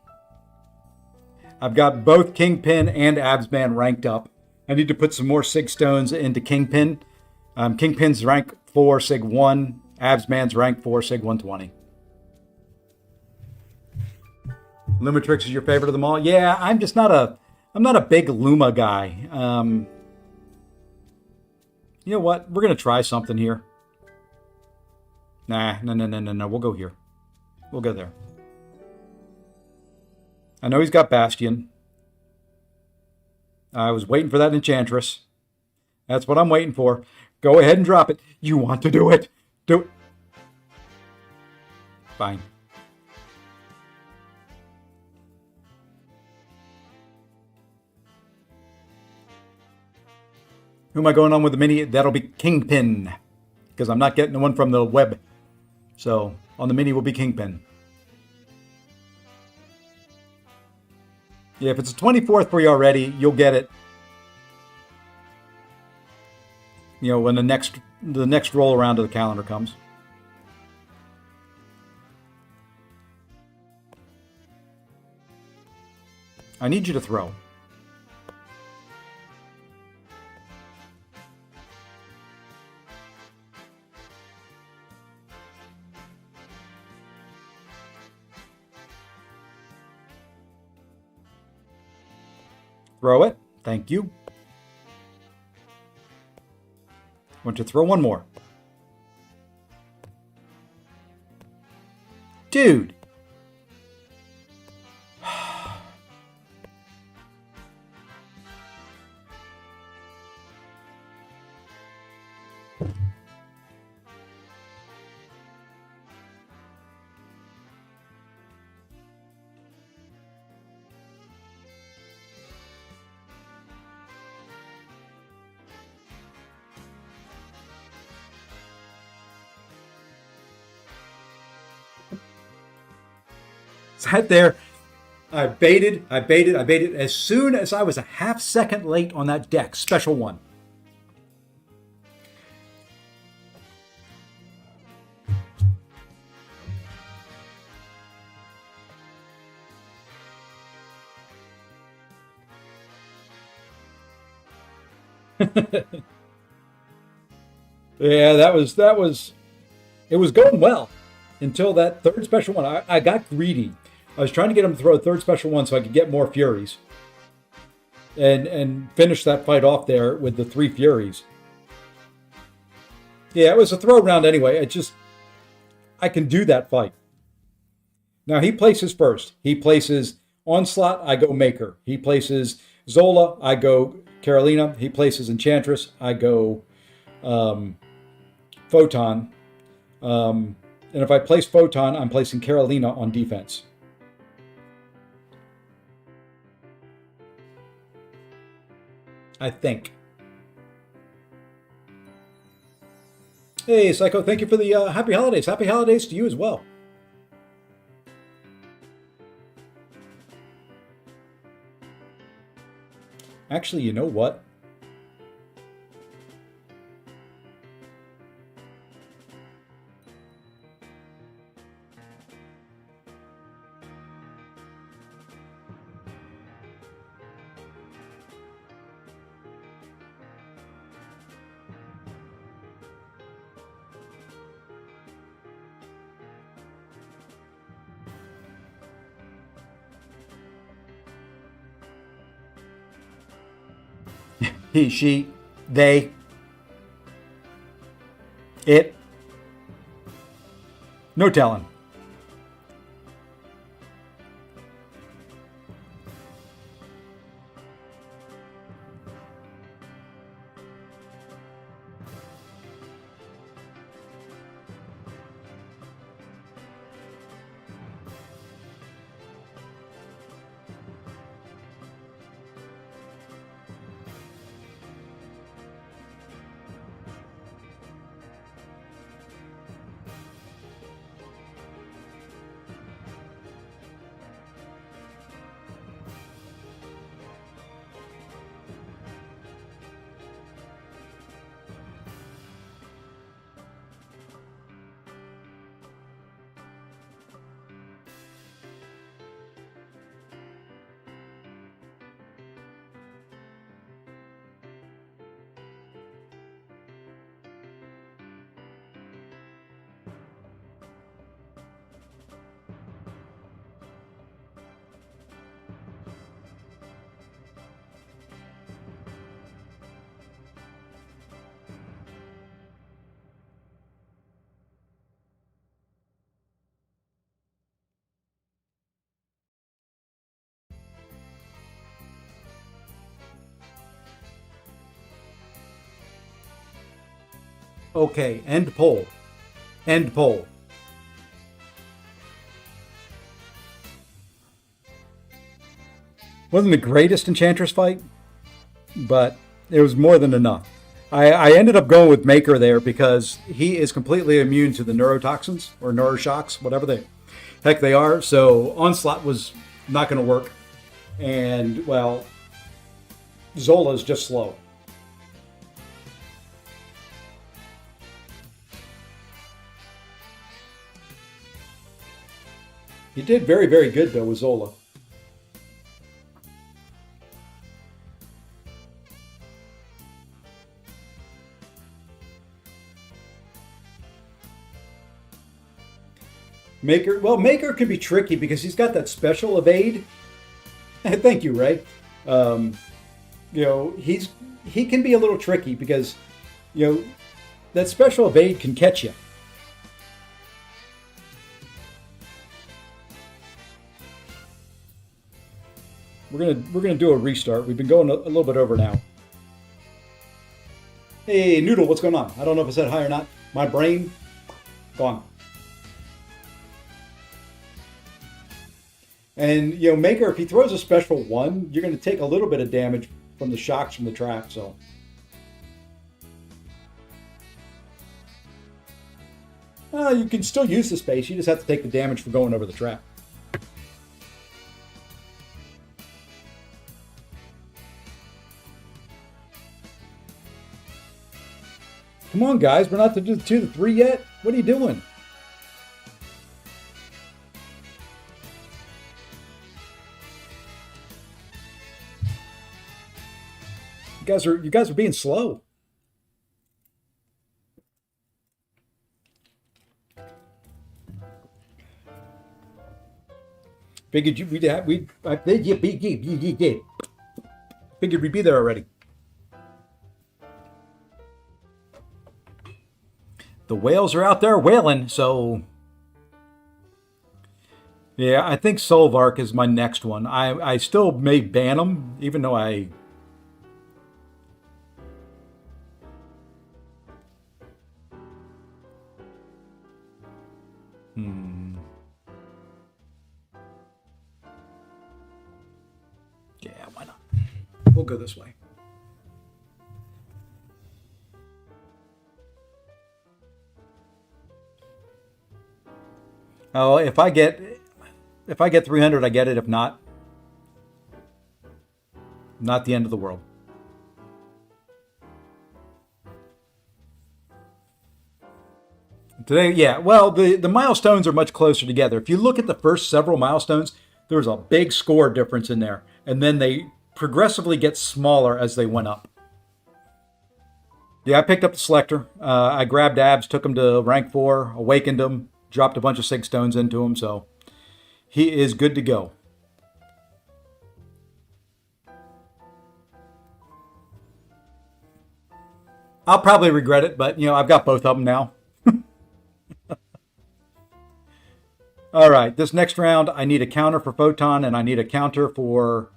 I've got both Kingpin and Absman ranked up. I need to put some more Sig Stones into Kingpin. Kingpin's rank 4, Sig 1. Absman's rank 4, Sig 120. Lumatrix is your favorite of them all? Yeah, I'm not a big Luma guy. You know what? We're going to try something here. No. We'll go here. We'll go there. I know he's got Bastion. I was waiting for that Enchantress. That's what I'm waiting for. Go ahead and drop it. You want to do it. Do it. Fine. Who am I going on with the mini? That'll be Kingpin. Because I'm not getting the one from the web. So, on the mini will be Kingpin. Yeah, if it's the 24th for you already, you'll get it. You know, when the next roll around of the calendar comes. I need you to throw. Throw it. Thank you. Want to throw one more. Dude. Sat there. I baited. As soon as I was a half second late on that deck, special one. Yeah, that was it was going well until that third special one. I got greedy. I was trying to get him to throw a third special one so I could get more Furies. And finish that fight off there with the 3 Furies. Yeah, it was a throw round anyway. I can do that fight. Now he places first. He places Onslaught, I go Maker. He places Zola, I go Carolina. He places Enchantress, I go Photon. And if I place Photon, I'm placing Carolina on defense. I think. Hey, Psycho, thank you for the happy holidays. Happy holidays to you as well. Actually, you know what? He, she, they, it. No telling. Okay, end poll. End poll. Wasn't the greatest Enchantress fight, but it was more than enough. I ended up going with Maker there because he is completely immune to the neurotoxins or neuroshocks, whatever the heck they are. So Onslaught was not going to work. And, well, Zola's just slow. He did very, very good, though, with Zola. Maker can be tricky because he's got that special evade. Thank you, Ray. He can be a little tricky because, that special evade can catch you. We're gonna do a restart. We've been going a little bit over now. Hey, Noodle, what's going on? I don't know if I said hi or not. My brain, gone. And, Maker, if he throws a special one, you're going to take a little bit of damage from the shocks from the trap, so. You can still use the space. You just have to take the damage for going over the trap. Come on, guys. We're not to do the 2 to 3 yet. What are you doing? You guys are being slow. Figured we'd be there already. The whales are out there whaling, so yeah, I think Solvark is my next one. I still may ban them, even though I. Yeah, why not? We'll go this way. Oh, if I get 300, I get it. If not, not the end of the world. Today, yeah. Well, the milestones are much closer together. If you look at the first several milestones, there's a big score difference in there, and then they progressively get smaller as they went up. Yeah, I picked up the selector. I grabbed Abs, took him to rank 4, awakened him, dropped a bunch of sig stones into him, so he is good to go. I'll probably regret it, but I've got both of them now. All right, this next round, I need a counter for Photon, and I need a counter for...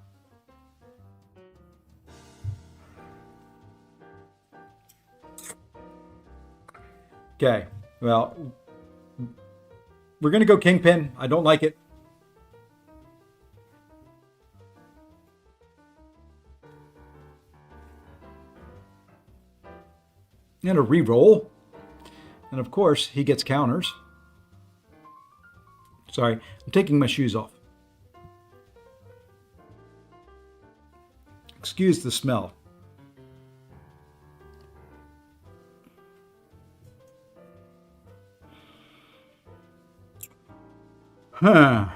Okay, well, we're going to go Kingpin. I don't like it. And a reroll. And of course, he gets counters. Sorry, I'm taking my shoes off. Excuse the smell. Huh.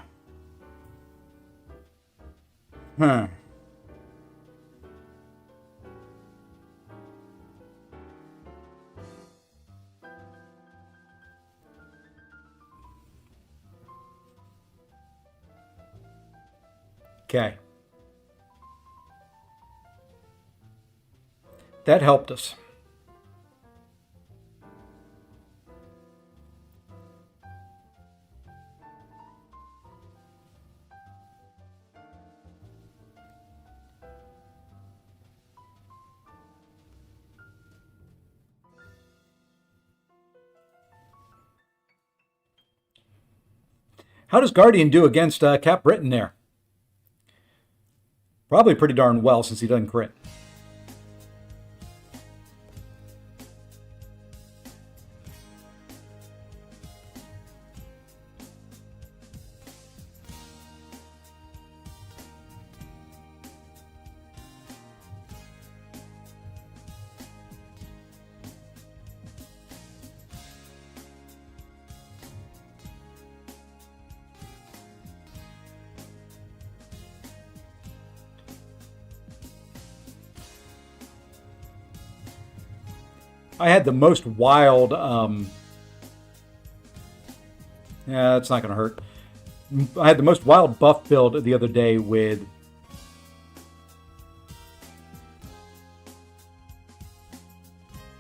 Okay. That helped us. How does Guardian do against Cap Britain there? Probably pretty darn well since he doesn't crit. I had the most wild, yeah, that's not going to hurt. I had the most wild buff build the other day with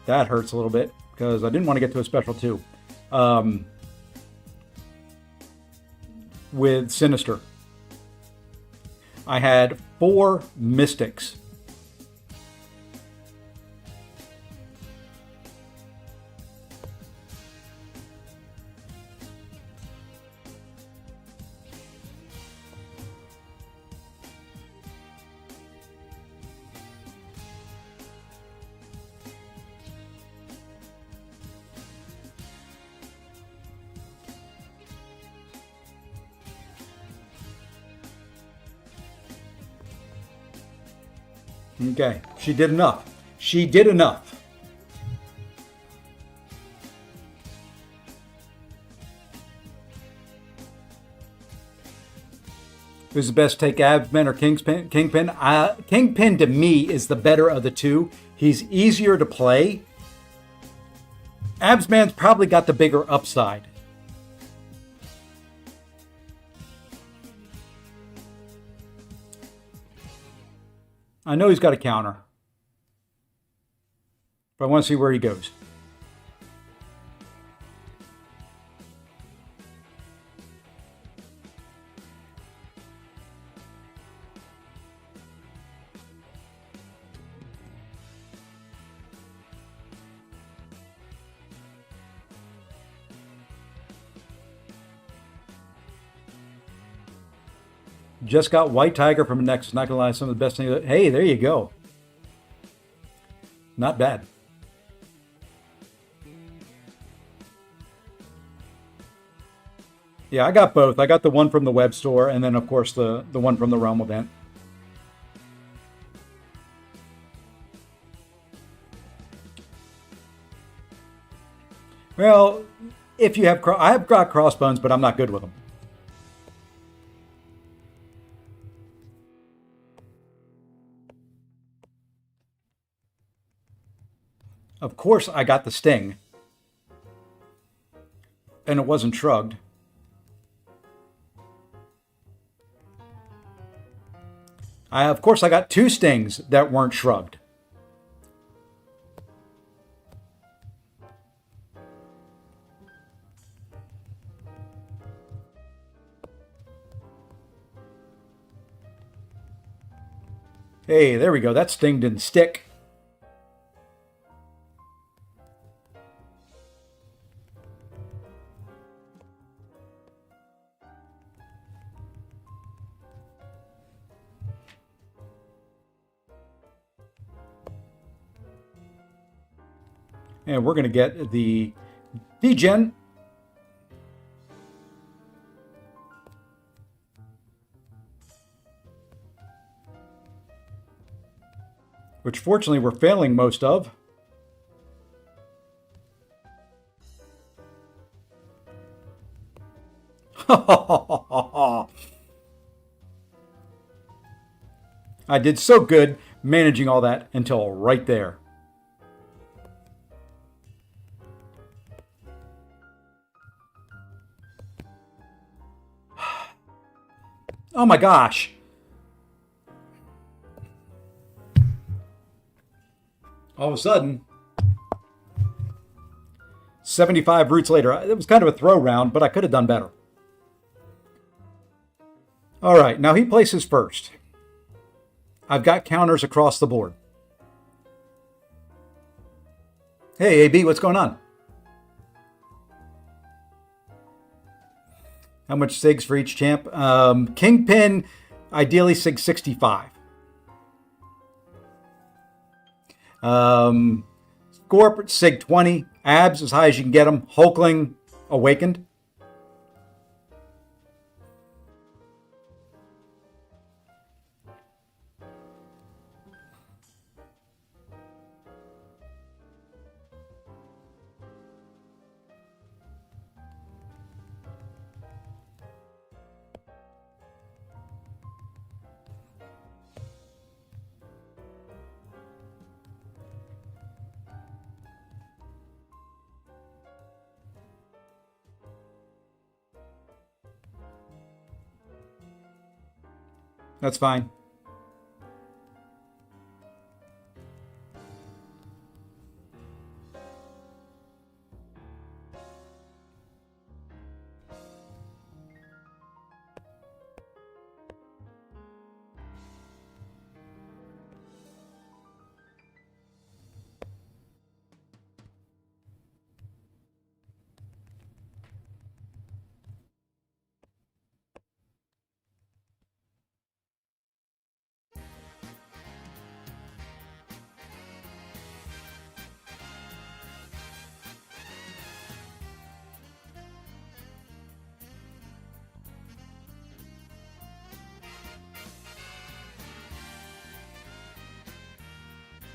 that hurts a little bit because I didn't want to get to a special 2. With Sinister. I had 4 Mystics. Okay, she did enough. She did enough. Who's the best? Take Absman or Kingpin? Kingpin. Kingpin to me is the better of the two. He's easier to play. Absman's probably got the bigger upside. I know he's got a counter, but I want to see where he goes. Just got White Tiger from Nexus. Not gonna lie, some of the best things. Hey, there you go. Not bad. Yeah, I got both. I got the one from the web store, and then of course the one from the Realm event. Well, if you have, I have got crossbones, but I'm not good with them. Of course, I got the Sting. And it wasn't shrugged. Of course, I got two Stings that weren't shrugged. Hey, there we go. That Sting didn't stick. And we're going to get the D-Gen. Which fortunately we're failing most of. I did so good managing all that until right there. Oh my gosh. All of a sudden, 75 roots later. It was kind of a throw round, but I could have done better. All right, now he places first. I've got counters across the board. Hey, AB, what's going on? How much SIGs for each champ? Kingpin, ideally SIG 65. Scorp, SIG 20. Abs, as high as you can get them. Hulkling, Awakened. That's fine.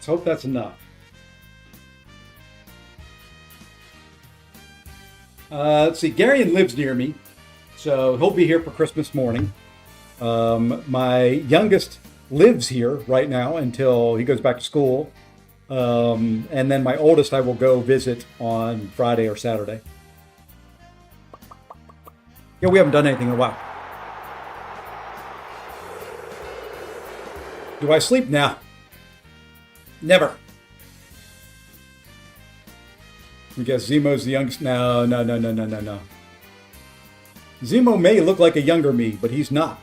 Let's hope that's enough. Let's see, Garion lives near me, so he'll be here for Christmas morning. My youngest lives here right now until he goes back to school. And then my oldest I will go visit on Friday or Saturday. Yeah, we haven't done anything in a while. Do I sleep now? Never. I guess Zemo's the youngest. No. Zemo may look like a younger me, but he's not.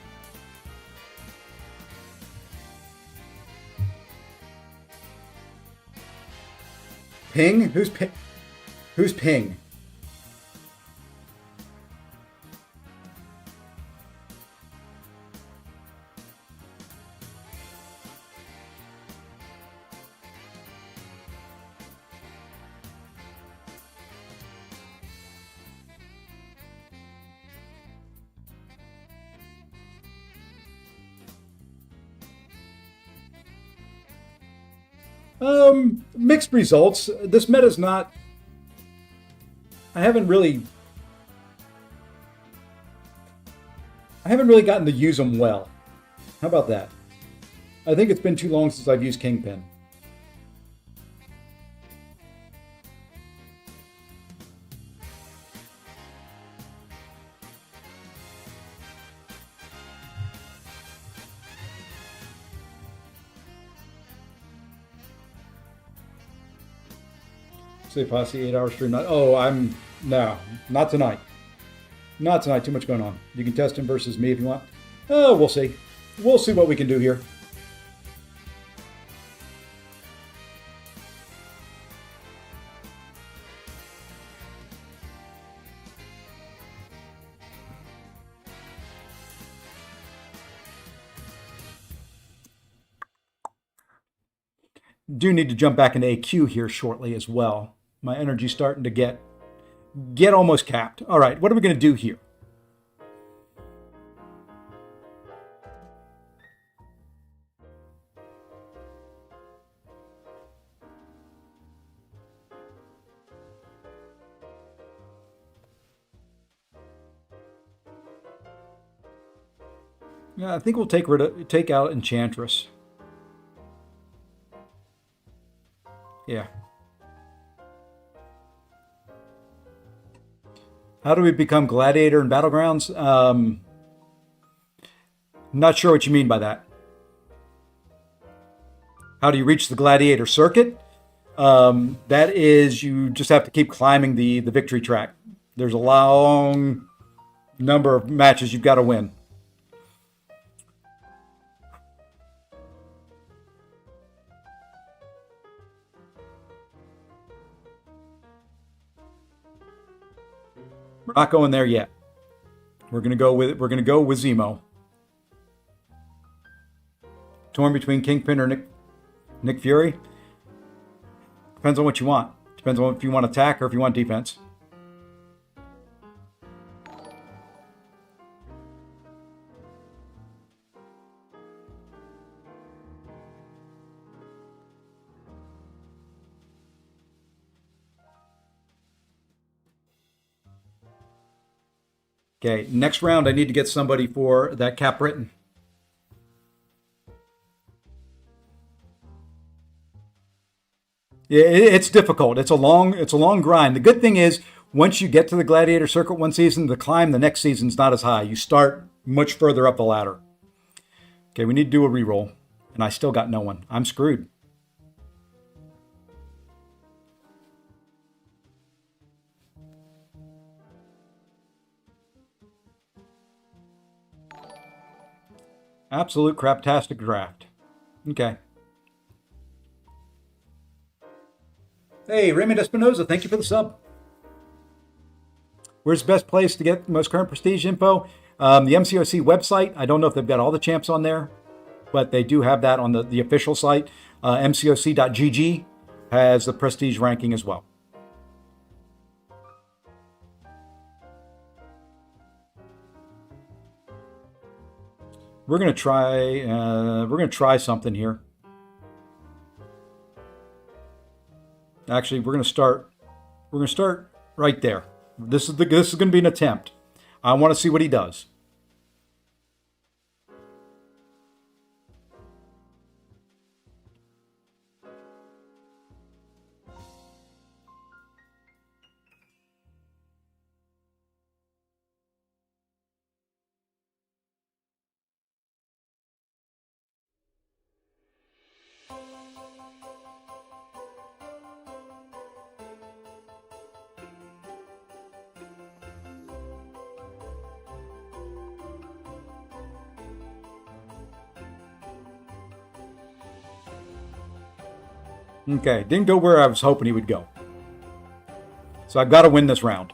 Ping? Who's Ping? Who's Ping? Mixed results. This meta's not. I haven't really gotten to use them well. How about that? I think it's been too long since I've used Kingpin. Say Posse 8-hour stream. No, not tonight. Not tonight. Too much going on. You can test him versus me if you want. Oh, we'll see. We'll see what we can do here. Do need to jump back into AQ here shortly as well. My energy's starting to get almost capped. All right, what are we going to do here? Yeah, I think we'll take out Enchantress. Yeah. How do we become gladiator in Battlegrounds? Not sure what you mean by that. How do you reach the gladiator circuit? That is, you just have to keep climbing the victory track. There's a long number of matches you've got to win. We're not going there yet. We're gonna go with Zemo. Torn between Kingpin or Nick Fury. Depends on what you want. Depends on if you want attack or if you want defense. Okay, next round I need to get somebody for that Cap Britain. Yeah, it's difficult. It's a long grind. The good thing is once you get to the gladiator circuit one season, the climb the next season's not as high. You start much further up the ladder. Okay, we need to do a reroll, and I still got no one. I'm screwed. Absolute craptastic draft. Okay. Hey, Raymond Espinoza, thank you for the sub. Where's the best place to get the most current prestige info? The MCOC website. I don't know if they've got all the champs on there, but they do have that on the official site. MCOC.gg has the prestige ranking as well. We're gonna try something here. Actually, we're gonna start right there. This is gonna be an attempt. I want to see what he does. Okay, didn't go where I was hoping he would go. So I've got to win this round.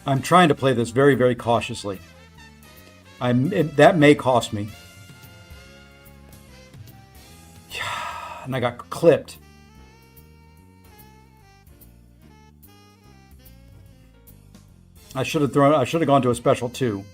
I'm trying to play this very, very cautiously. That may cost me. And I got clipped. I should have gone to a special 2.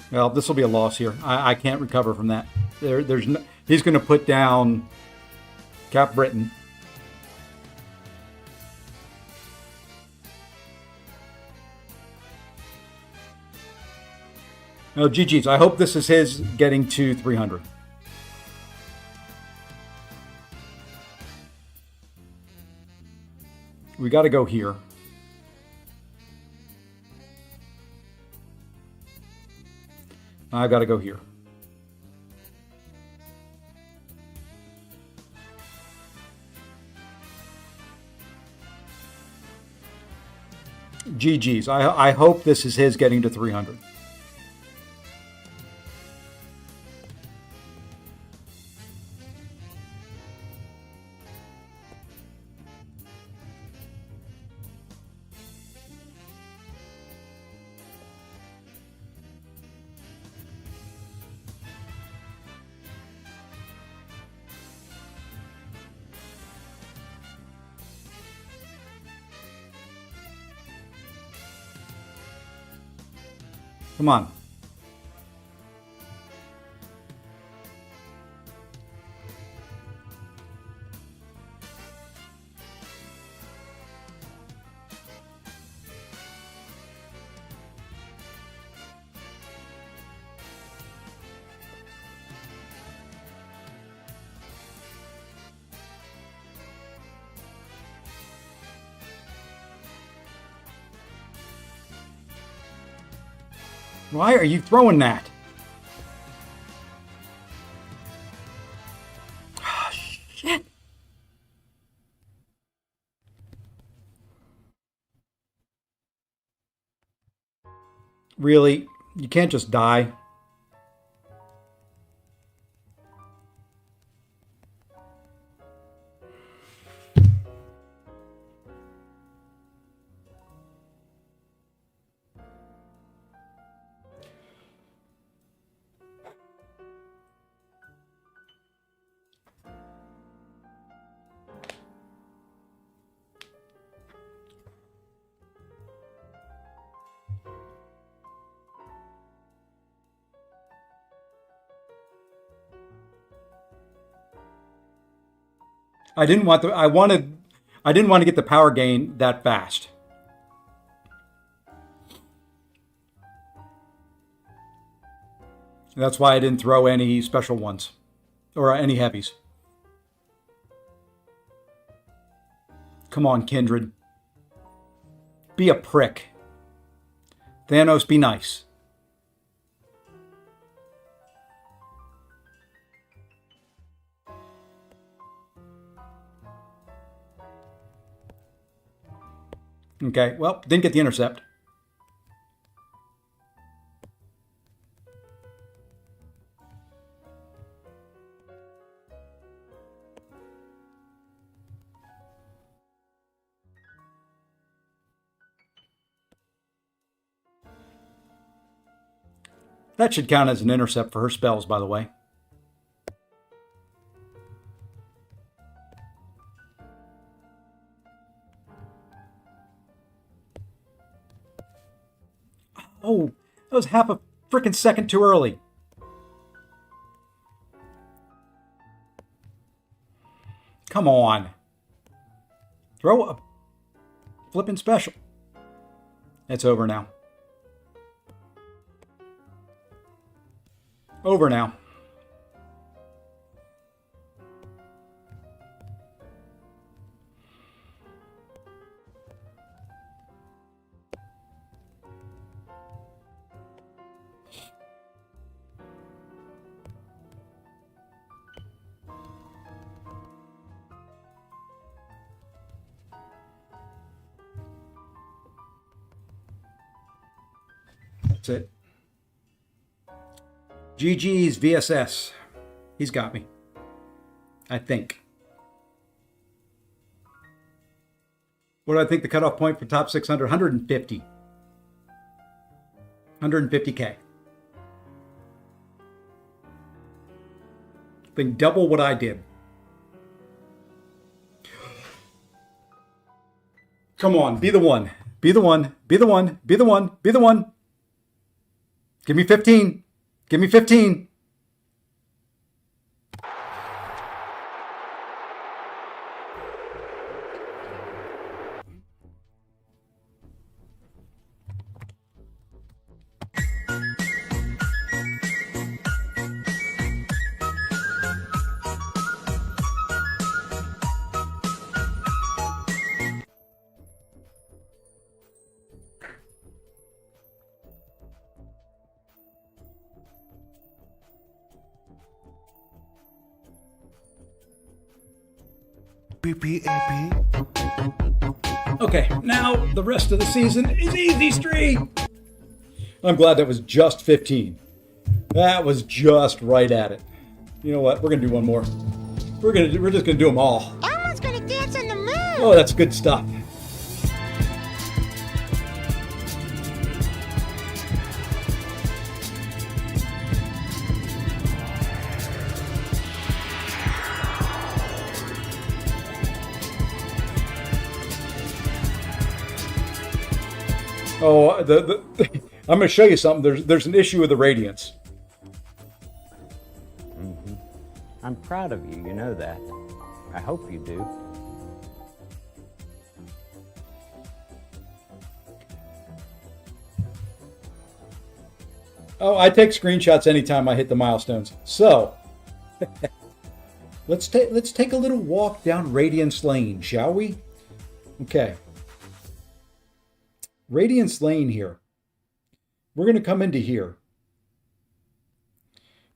Well, this will be a loss here. I can't recover from that. He's going to put down Cap Britain. No, GG's. I hope this is his getting to 300. We got to go here. I've got to go here. GG's. I hope this is his getting to 300. Come on. Why are you throwing that? Oh, shit. Really? You can't just die? I didn't want to get the power gain that fast. That's why I didn't throw any special ones or any heavies. Come on, Kindred. Be a prick. Thanos, be nice. Okay, well, didn't get the intercept. That should count as an intercept for her spells, by the way. Oh, that was half a freaking second too early. Come on. Throw a flipping special. It's over now. Over now. That's it. GG's VSS. He's got me. I think. What do I think the cutoff point for top 600? 150. 150K. I think double what I did. Come on, be the one. Be the one. Be the one. Be the one. Be the one. Give me 15. Give me 15. Okay, now the rest of the season is easy street. I'm glad that was just 15. That was just right at it. You know what? We're gonna do one more. We're just gonna do them all.
Elmo's gonna dance on the moon.
Oh, that's good stuff. Oh, I'm going to show you something. There's an issue with the radiance.
Mm-hmm. I'm proud of you. You know that. I hope you do.
Oh, I take screenshots anytime I hit the milestones. So, let's take a little walk down Radiance Lane, shall we? Okay. Radiance Lane here. We're going to come into here.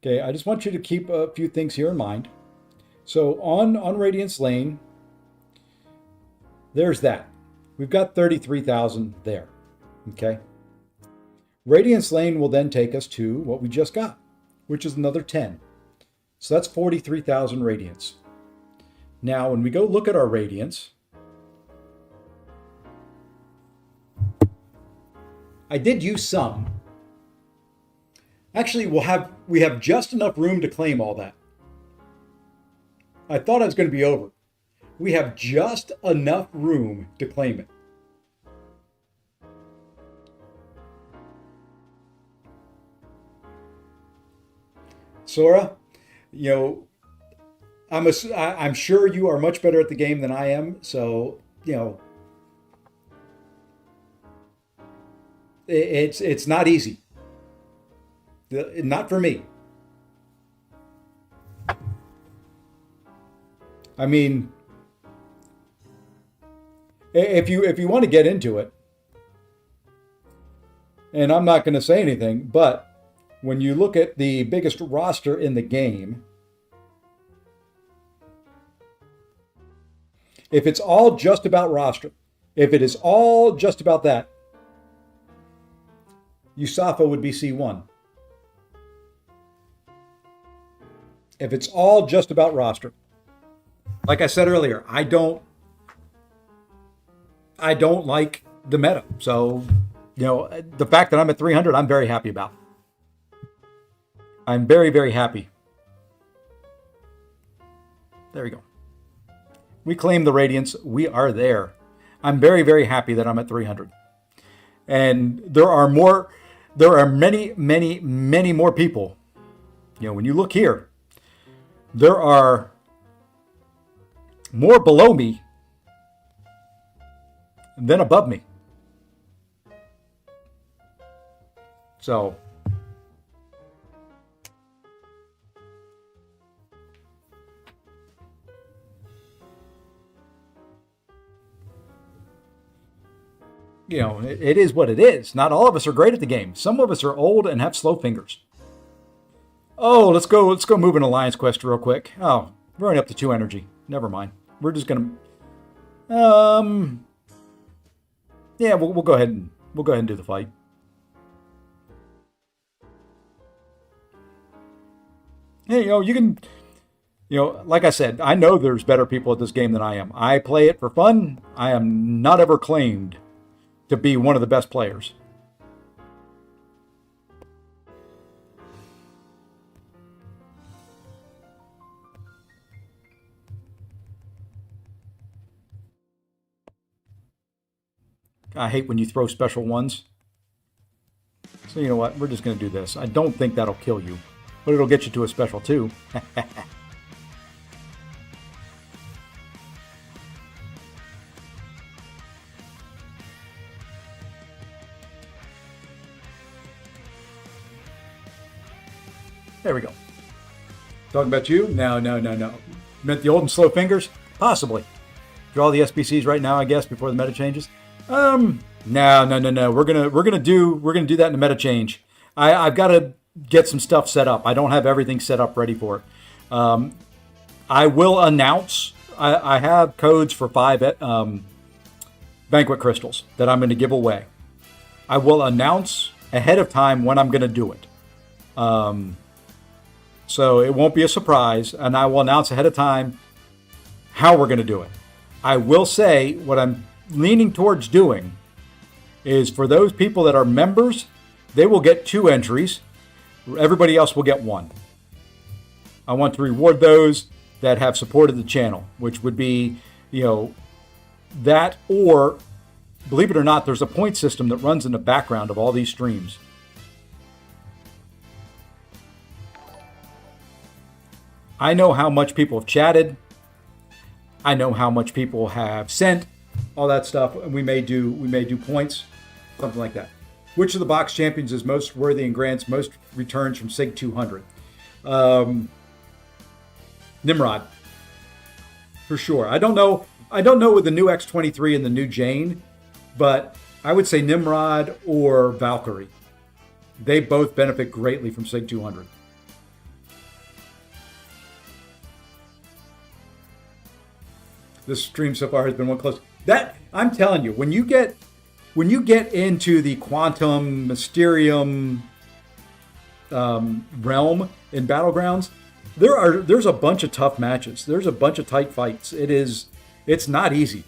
Okay, I just want you to keep a few things here in mind. So on Radiance Lane, there's that. We've got 33,000 there. Okay. Radiance Lane will then take us to what we just got, which is another 10. So that's 43,000 radiance. Now, when we go look at our radiance, I did use some. Actually, we have just enough room to claim all that. I thought I was going to be over. We have just enough room to claim it. Sora, you know, I'm sure you are much better at the game than I am, so, you know, it's not easy. Not for me. I mean, if you want to get into it, and I'm not going to say anything, but when you look at the biggest roster in the game, if it's all just about roster, if it is all just about that, USAFA would be C1. If it's all just about roster. Like I said earlier, I don't like the meta. So, the fact that I'm at 300, I'm very happy about. I'm very, very happy. There we go. We claim the radiance. We are there. I'm very, very happy that I'm at 300. And there are many, many, many more people. When you look here, there are more below me than above me. So, it is what it is. Not all of us are great at the game. Some of us are old and have slow fingers. Oh, let's go move an alliance quest real quick. Oh, we're only up to 2 energy. Never mind. We're just gonna yeah, we'll go ahead and do the fight. Hey, you can like I said, I know there's better people at this game than I am. I play it for fun. I am not ever claimed to be one of the best players. I hate when you throw special ones. So you know what? We're just going to do this. I don't think that'll kill you, but it'll get you to a special 2. There we go. Talking about you? No. Meant the old and slow fingers? Possibly. Draw the SBCs right now, I guess, before the meta changes. No. We're gonna do that in the meta change. I've got to get some stuff set up. I don't have everything set up ready for it. I will announce. I have codes for 5 Banquet crystals that I'm going to give away. I will announce ahead of time when I'm going to do it. So it won't be a surprise, and I will announce ahead of time how we're going to do it. I will say what I'm leaning towards doing is for those people that are members, they will get 2 entries. Everybody else will get 1. I want to reward those that have supported the channel, which would be, that, or believe it or not, there's a point system that runs in the background of all these streams. I know how much people have chatted. I know how much people have sent, all that stuff. And we may do points, something like that. Which of the box champions is most worthy and grants most returns from SIG 200? Nimrod, for sure. I don't know with the new X23 and the new Jane, but I would say Nimrod or Valkyrie. They both benefit greatly from SIG 200. This stream so far has been one close. That I'm telling you, when you get into the quantum mysterium realm in Battlegrounds, there's a bunch of tough matches. There's a bunch of tight fights. It's not easy.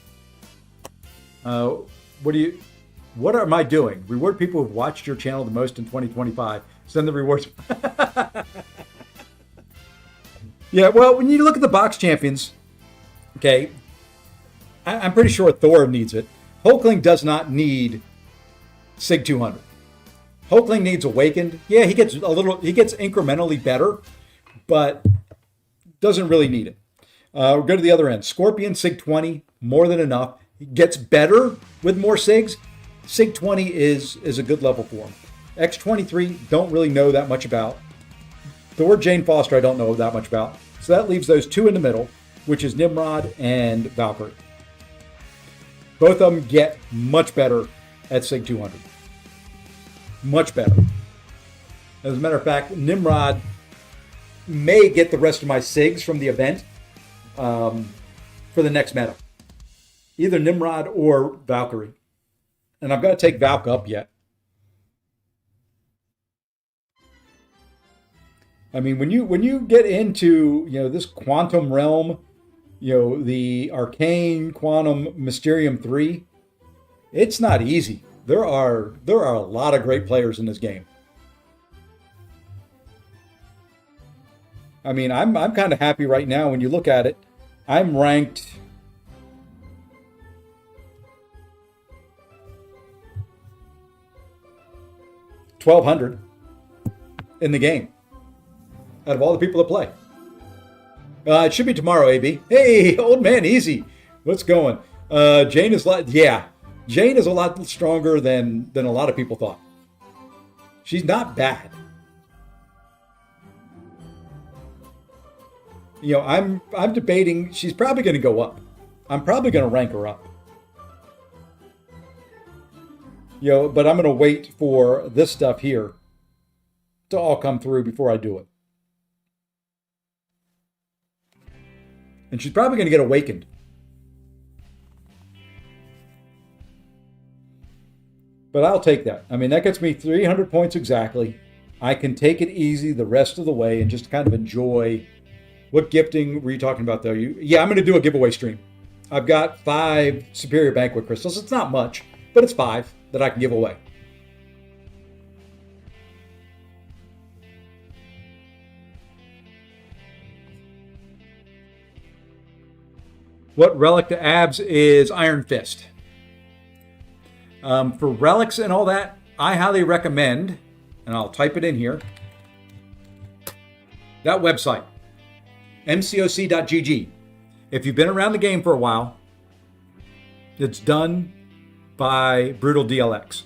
What am I doing? Reward people who've watched your channel the most in 2025. Send the rewards. Yeah, well, when you look at the box champions, okay, I'm pretty sure Thor needs it. Hulkling does not need SIG 200. Hulkling needs Awakened. Yeah, he gets incrementally better, but doesn't really need it. We'll go to the other end. Scorpion, SIG 20, more than enough. He gets better with more SIGs. SIG 20 is a good level for him. X23, don't really know that much about. Thor, Jane Foster, I don't know that much about. So that leaves those 2 in the middle. which is Nimrod and Valkyrie. Both of them get much better at Sig 200. Much better. As a matter of fact, Nimrod may get the rest of my SIGs from the event for the next meta. Either Nimrod or Valkyrie. And I've got to take Valk up yet. I mean, when you get into, this quantum realm, the Arcane Quantum Mysterium 3, it's not easy. There are a lot of great players in this game. I mean, I'm kind of happy right now when you look at it. I'm ranked 1,200 in the game out of all the people that play. It should be tomorrow, AB. Hey, old man, easy. What's going? Jane is Jane is a lot stronger than a lot of people thought. She's not bad. I'm debating. She's probably going to go up. I'm probably going to rank her up. But I'm going to wait for this stuff here to all come through before I do it. And she's probably going to get awakened. But I'll take that. I mean, that gets me 300 points exactly. I can take it easy the rest of the way and just kind of enjoy. What gifting were you talking about, though? Yeah, I'm going to do a giveaway stream. I've got 5 Superior Banquet crystals. It's not much, but it's 5 that I can give away. What relic to abs is Iron Fist? For relics and all that, I highly recommend, and I'll type it in here, that website, MCOC.GG. If you've been around the game for a while, it's done by Brutal DLX.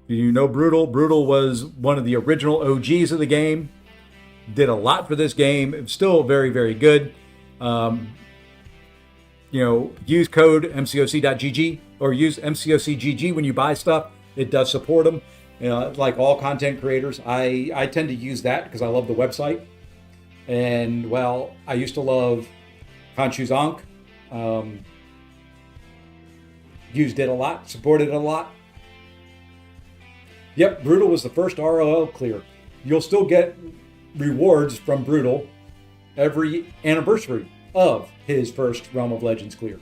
You know Brutal. Brutal was one of the original OGs of the game. Did a lot for this game. It's still very, very good. Use code MCOC.GG or use MCOCGG when you buy stuff. It does support them. Like all content creators, I tend to use that because I love the website. And, well, I used to love Khonshu Zonk. Used it a lot, supported it a lot. Yep, Brutal was the first ROL clear. You'll still get rewards from Brutal every anniversary of his first Realm of Legends clear.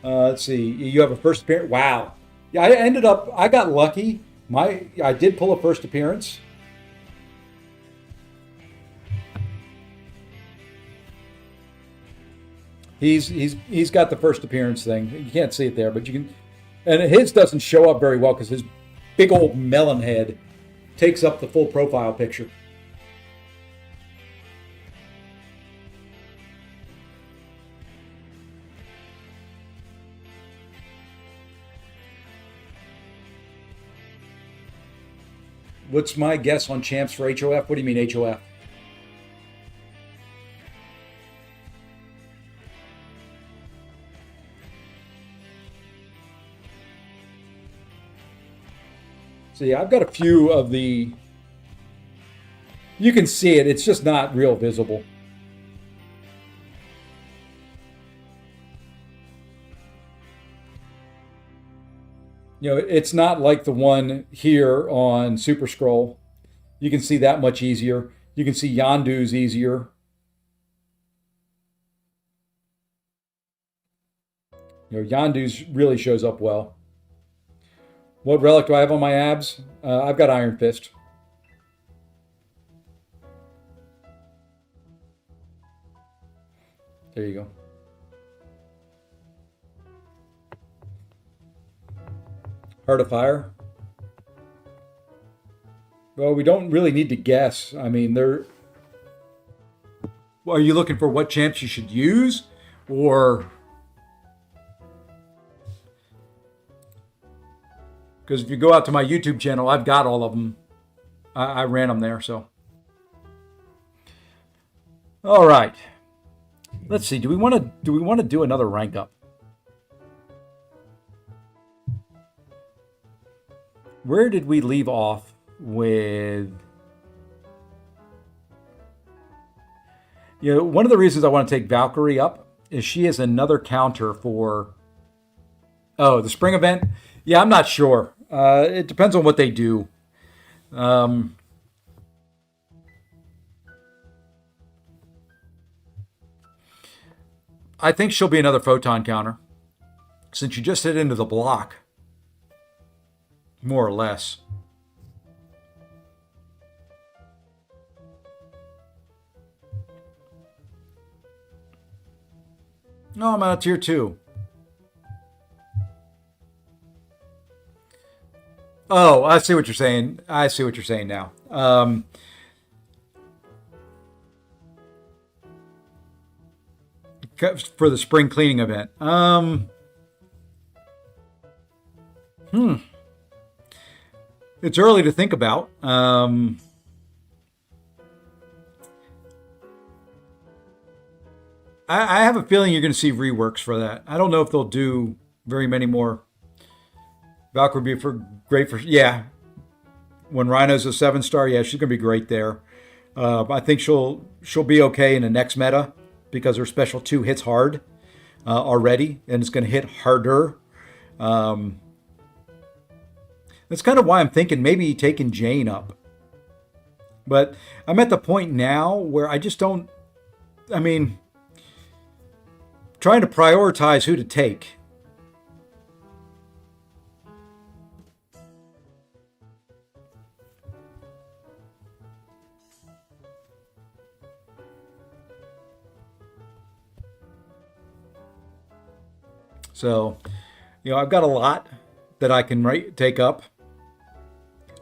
Let's see. You have a first appearance. Wow. Yeah, I got lucky. I did pull a first appearance. He's got the first appearance thing. You can't see it there, but you can. And his doesn't show up very well because his big old melon head takes up the full profile picture. What's my guess on champs for HOF? What do you mean HOF? So yeah, I've got a few of the, you can see it, it's just not real visible. It's not like the one here on Super Scroll. You can see that much easier. You can see Yondu's easier. Yondu's really shows up well. What relic do I have on my abs? I've got Iron Fist. There you go. Heart of Fire. Well, we don't really need to guess. I mean, are you looking for what champs you should use? Or... because if you go out to my YouTube channel, I've got all of them I ran them there, so. All right. Let's see. Do we want to do another rank up? Where did we leave off with? You know, one of the reasons I want to take Valkyrie up is she has another counter for. Oh, the spring event. Yeah, I'm not sure. It depends on what they do. I think she'll be another photon counter, since you just hit into the block, more or less. No, I'm out of tier 2. Oh, I see what you're saying. I see what you're saying now. For the spring cleaning event. It's early to think about. I have a feeling you're going to see reworks for that. I don't know if they'll do very many more. Valkyrie would be great for, yeah. When Rhino's a 7-star, yeah, she's going to be great there. I think she'll be okay in the next meta because her special 2 hits hard already, and it's going to hit harder. That's kind of why I'm thinking maybe taking Jane up. But I'm at the point now where I just don't, trying to prioritize who to take. So, I've got a lot that I can take up.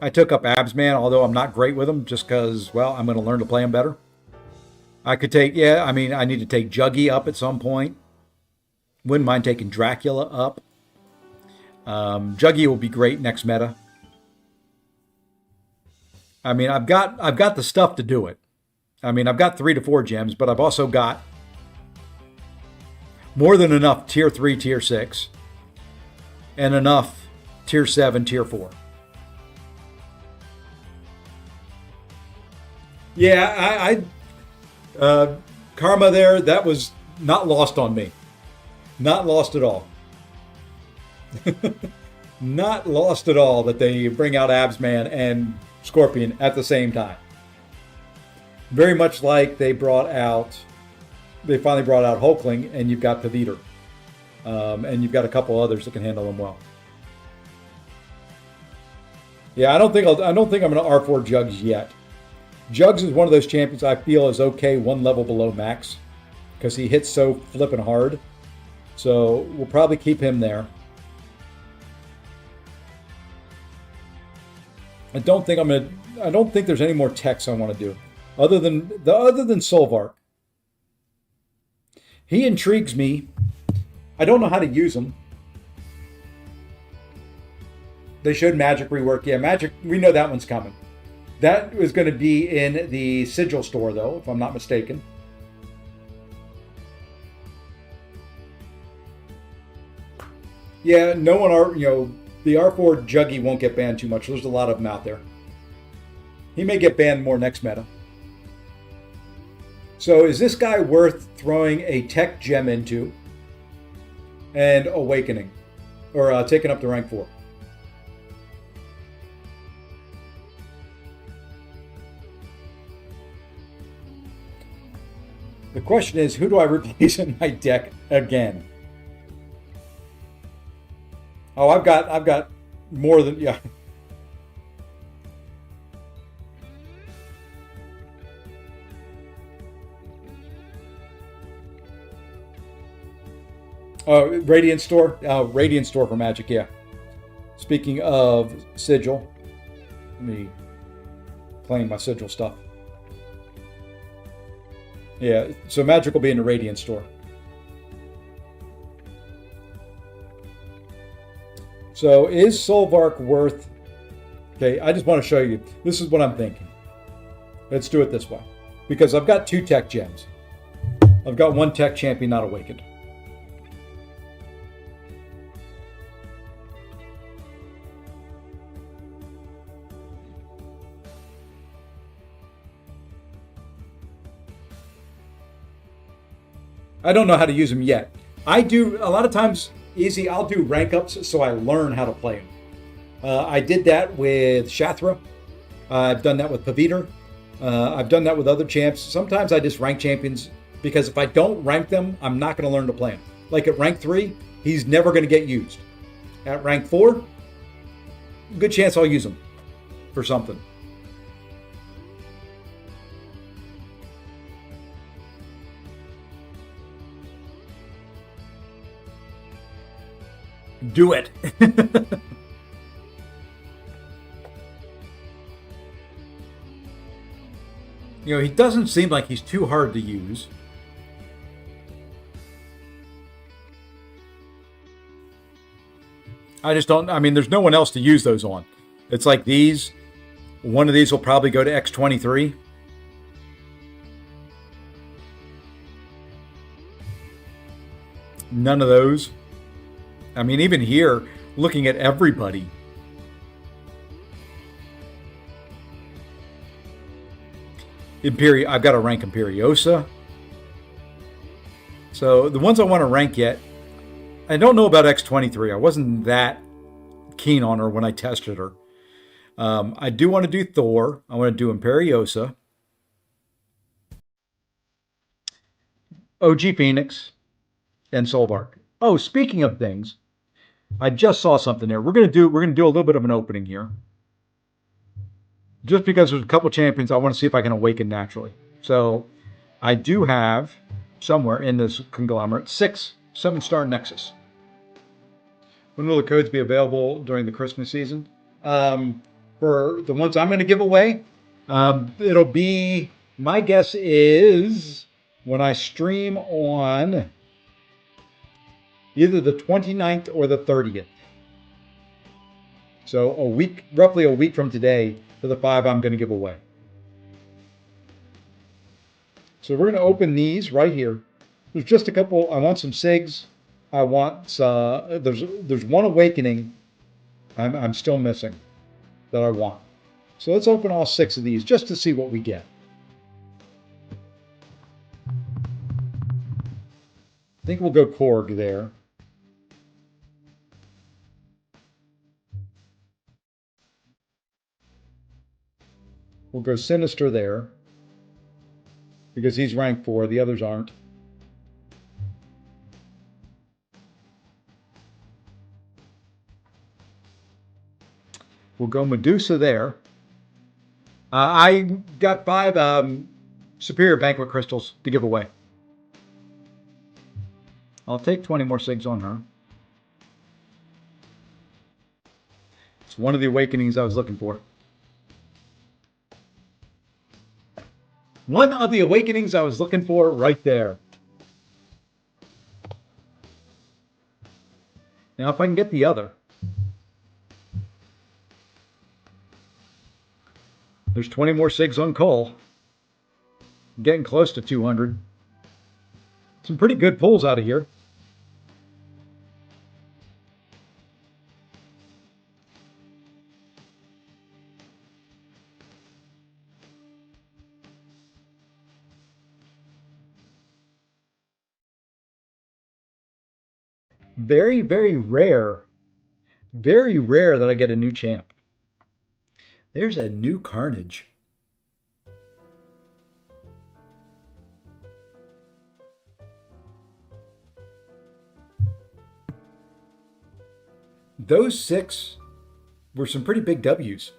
I took up Absman, although I'm not great with him, just because, well, I'm going to learn to play him better. I could take, I need to take Juggy up at some point. Wouldn't mind taking Dracula up. Juggy will be great next meta. I've got the stuff to do it. I've got 3 to 4 gems, but I've also got more than enough tier 3, tier 6, and enough tier 7, tier 4. Yeah, Karma there, that was not lost on me. Not lost at all. Not lost at all that they bring out Absman and Scorpion at the same time. Very much like they finally brought out Hulkling, and you've got Paviter. And you've got a couple others that can handle them well. Yeah, I don't think I'm going to R4 Jugs yet. Jugs is one of those champions I feel is okay one level below max because he hits so flippin' hard. So we'll probably keep him there. I don't think there's any more techs I want to do other than Solvark. He intrigues me. I don't know how to use him. They showed Magic rework. Yeah, Magic, we know that one's coming. That was going to be in the Sigil store, though, if I'm not mistaken. Yeah, no one the R4 Juggy won't get banned too much. There's a lot of them out there. He may get banned more next meta. So is this guy worth throwing a tech gem into and awakening? Or taking up to rank 4? The question is, who do I replace in my deck again? Oh, I've got more than, yeah. Radiant Store. Radiant Store for Magic, yeah. Speaking of Sigil, let me playing my Sigil stuff. Yeah, so Magic will be in the Radiant Store. So is Solvark worth Okay, I just want to show you. This is what I'm thinking. Let's do it this way. Because I've got 2 tech gems. I've got 1 tech champion not awakened. I don't know how to use them yet. I do, a lot of times, I'll do rank ups so I learn how to play them. I did that with Shathra. I've done that with Paviter. I've done that with other champs. Sometimes I just rank champions because if I don't rank them, I'm not going to learn to play him. Like at rank 3, he's never going to get used. At rank 4, good chance I'll use him for something. Do it. You know, he doesn't seem like he's too hard to use. I just don't, I mean, there's no one else to use those on. It's like these. One of these will probably go to X23. None of those. I mean, even here, looking at everybody. I've got to rank Imperiosa. So the ones I want to rank yet, I don't know about X23. I wasn't that keen on her when I tested her. I do want to do Thor. I want to do Imperiosa. OG Phoenix. And Solvark. Oh, speaking of things, I just saw something there. We're gonna do a little bit of an opening here. Just because there's a couple champions, I want to see if I can awaken naturally. So I do have somewhere in this conglomerate 6 7-star Nexus. When will the codes be available during the Christmas season? For the ones I'm going to give away, it'll be, my guess is when I stream on either the 29th or the 30th. So roughly a week from today, for the 5 I'm going to give away. So we're going to open these right here. There's just a couple. I want some SIGs. I want there's one awakening I'm still missing that I want. So let's open all 6 of these just to see what we get. I think we'll go Korg there. We'll go Sinister there because he's rank 4. The others aren't. We'll go Medusa there. I got 5 Superior Banquet crystals to give away. I'll take 20 more SIGs on her. It's one of the awakenings I was looking for. One of the awakenings I was looking for right there. Now, if I can get the other. There's 20 more SIGs on Cole. I'm getting close to 200. Some pretty good pulls out of here. Very, very rare. Very rare that I get a new champ. There's a new Carnage. Those 6 were some pretty big W's.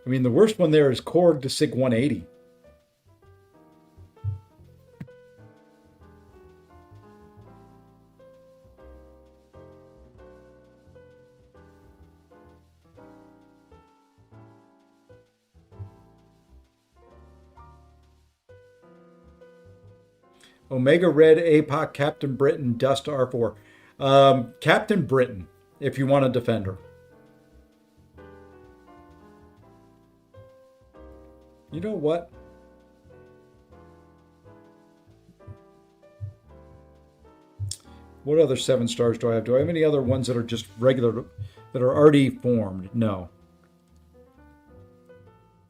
I mean, the worst one there is Korg to SIG 180. Omega Red, APOC, Captain Britain, Dust R4. Captain Britain, if you want a defender. You know what? What other 7 stars do I have? Do I have any other ones that are just regular, that are already formed? No.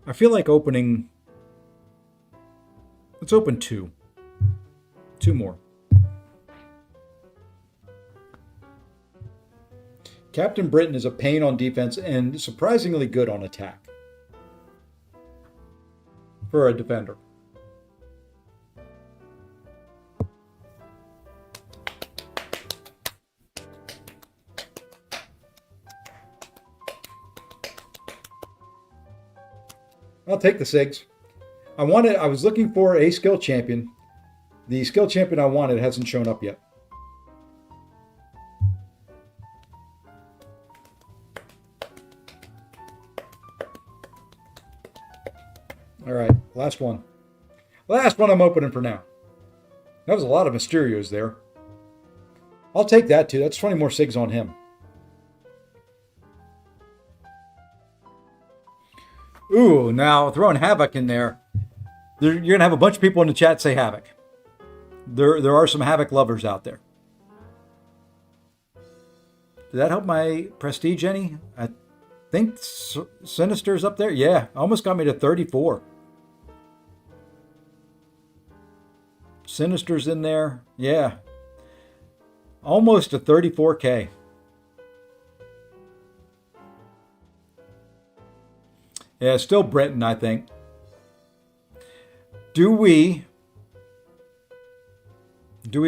I feel like opening... Let's open 2. 2 more. Captain Britain is a pain on defense and surprisingly good on attack for a defender. I'll take the SIGs. I was looking for a skill champion. The skill champion I wanted hasn't shown up yet. All right, last one. Last one I'm opening for now. That was a lot of Mysterios there. I'll take that too. That's 20 more SIGs on him. Ooh, now throwing Havoc in there. You're going to have a bunch of people in the chat say Havoc. There are some Havoc lovers out there. Did that help my prestige any? I think Sinister's up there. Yeah, almost got me to 34. Sinister's in there. Yeah. Almost to 34K. Yeah, still Britain, I think. Do we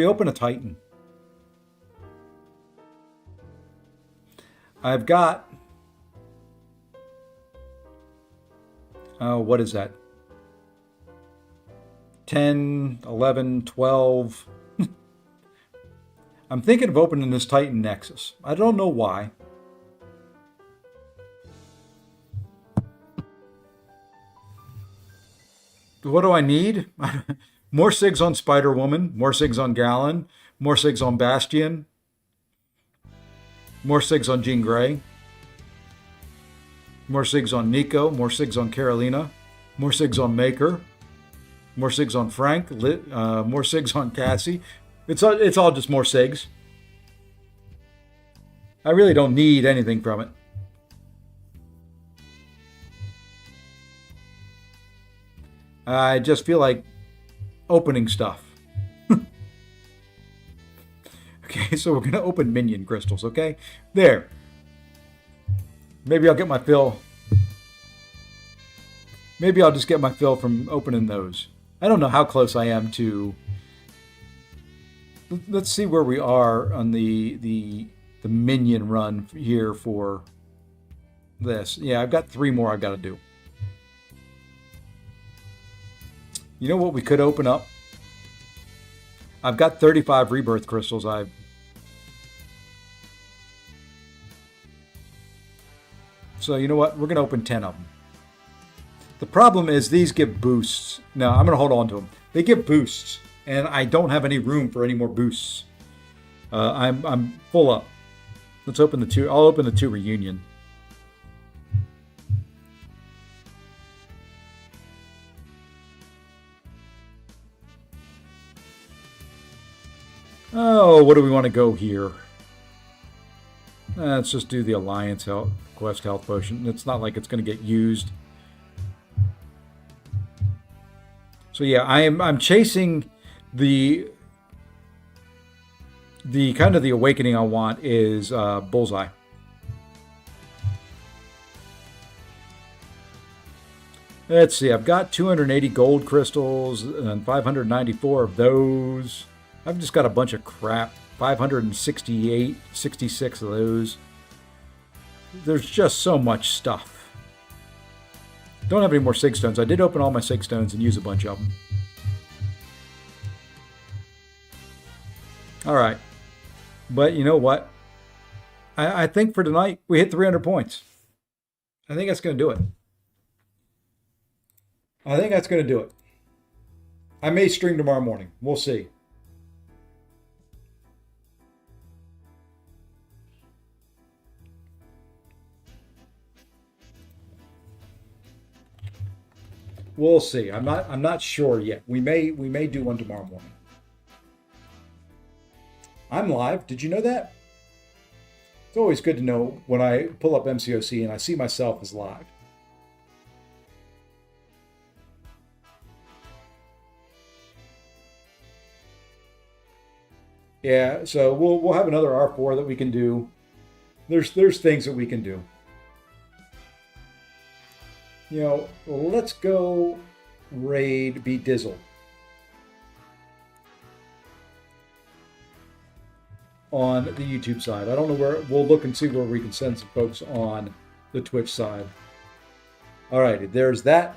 open a Titan? I've got... what is that? 10, 11, 12. I'm thinking of opening this Titan Nexus. I don't know why. What do I need? More SIGs on Spider-Woman, more SIGs on Gallon, more SIGs on Bastion, more SIGs on Jean Grey, more SIGs on Nico, more SIGs on Carolina, more SIGs on Maker, more SIGs on Frank, more SIGs on Cassie. It's all just more SIGs. I really don't need anything from it. I just feel like opening stuff. Okay, so we're going to open minion crystals, okay? There. Maybe I'll get my fill. Maybe I'll just get my fill from opening those. I don't know how close I am to... Let's see where we are on the minion run here for this. Yeah, I've got 3 more I've got to do. You know what we could open up? I've got 35 rebirth crystals. So you know what? We're going to open 10 of them. The problem is these give boosts. No, I'm going to hold on to them. They give boosts, and I don't have any room for any more boosts. I'm full up. Let's open the 2. I'll open the 2 reunion. Oh, what do we want to go here? Let's just do the Alliance Quest Health Potion. It's not like it's going to get used. So yeah, I'm chasing the kind of the awakening I want is Bullseye. Let's see, I've got 280 gold crystals and 594 of those. I've just got a bunch of crap. 568, 66 of those. There's just so much stuff. Don't have any more Sig Stones. I did open all my Sig Stones and use a bunch of them. All right. But you know what? I think for tonight, we hit 300 points. I think that's going to do it. I think that's going to do it. I may stream tomorrow morning. We'll see. We'll see. I'm not sure yet. We may do one tomorrow morning. I'm live. Did you know that? It's always good to know when I pull up MCOC and I see myself as live. Yeah, so we'll have another R4 that we can do. There's things that we can do. You know, let's go raid beat Dizzle. On the YouTube side. I don't know where, we'll look and see where we can send some folks on the Twitch side. All right, there's that.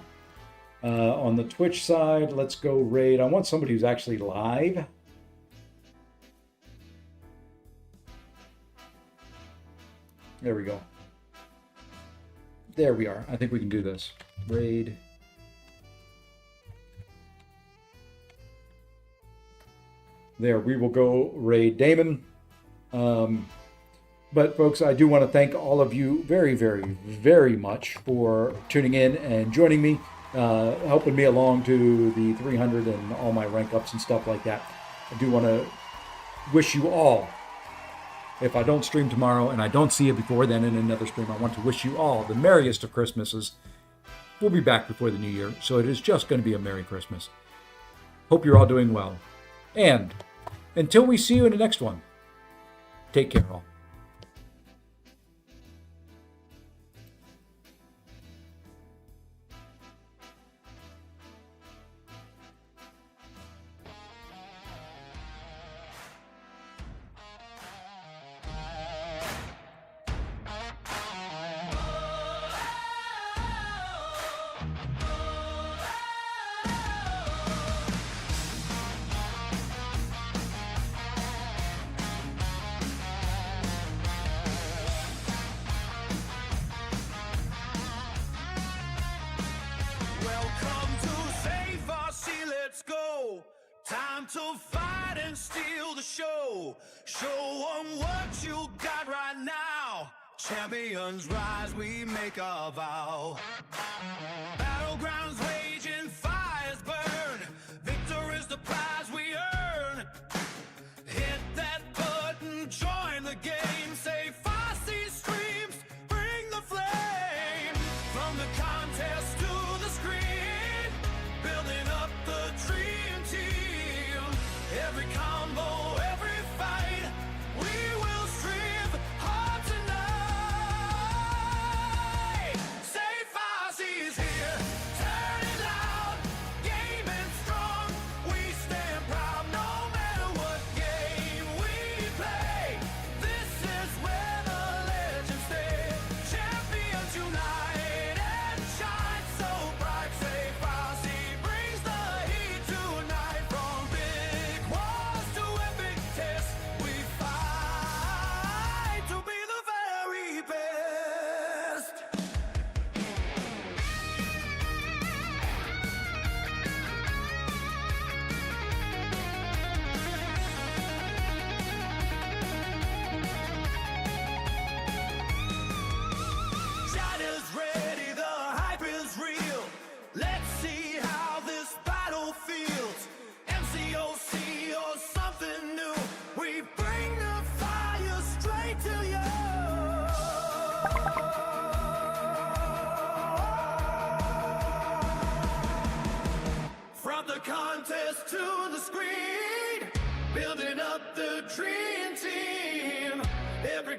On the Twitch side, let's go raid. I want somebody who's actually live. There we go. There we are. I think we can do this. Raid. There, we will go raid Damon. But folks, I do want to thank all of you very, very, very much for tuning in and joining me, helping me along to the 300 and all my rank ups and stuff like that. I do want to wish you all, if I don't stream tomorrow and I don't see you before then in another stream, I want to wish you all the merriest of Christmases. We'll be back before the new year, so it is just going to be a Merry Christmas. Hope you're all doing well. And until we see you in the next one, take care all.
Time to fight and steal the show. Show 'em what you got right now. Champions rise, we make a vow. Battlegrounds raging, fires burn. Victor is the prize we earn. Hit that button, join the game. Say Fosse streams, bring the flame. From the contest to the screen, building up the dream team. Every combo, every fight, we will strive hard tonight. Say Fosse's here, turn it loud, gaming strong. We stand proud no matter what game we play. This is where the legends stay. Champions unite and shine so bright. Say Fosse brings the heat tonight. From big wars to epic tests, we fight to be the very best. Shot is ready, the hype is real. Let's see how this battle feels. MCOC or something new. We bring the fire straight to you. From the contest to the screen, building up the dream team. Every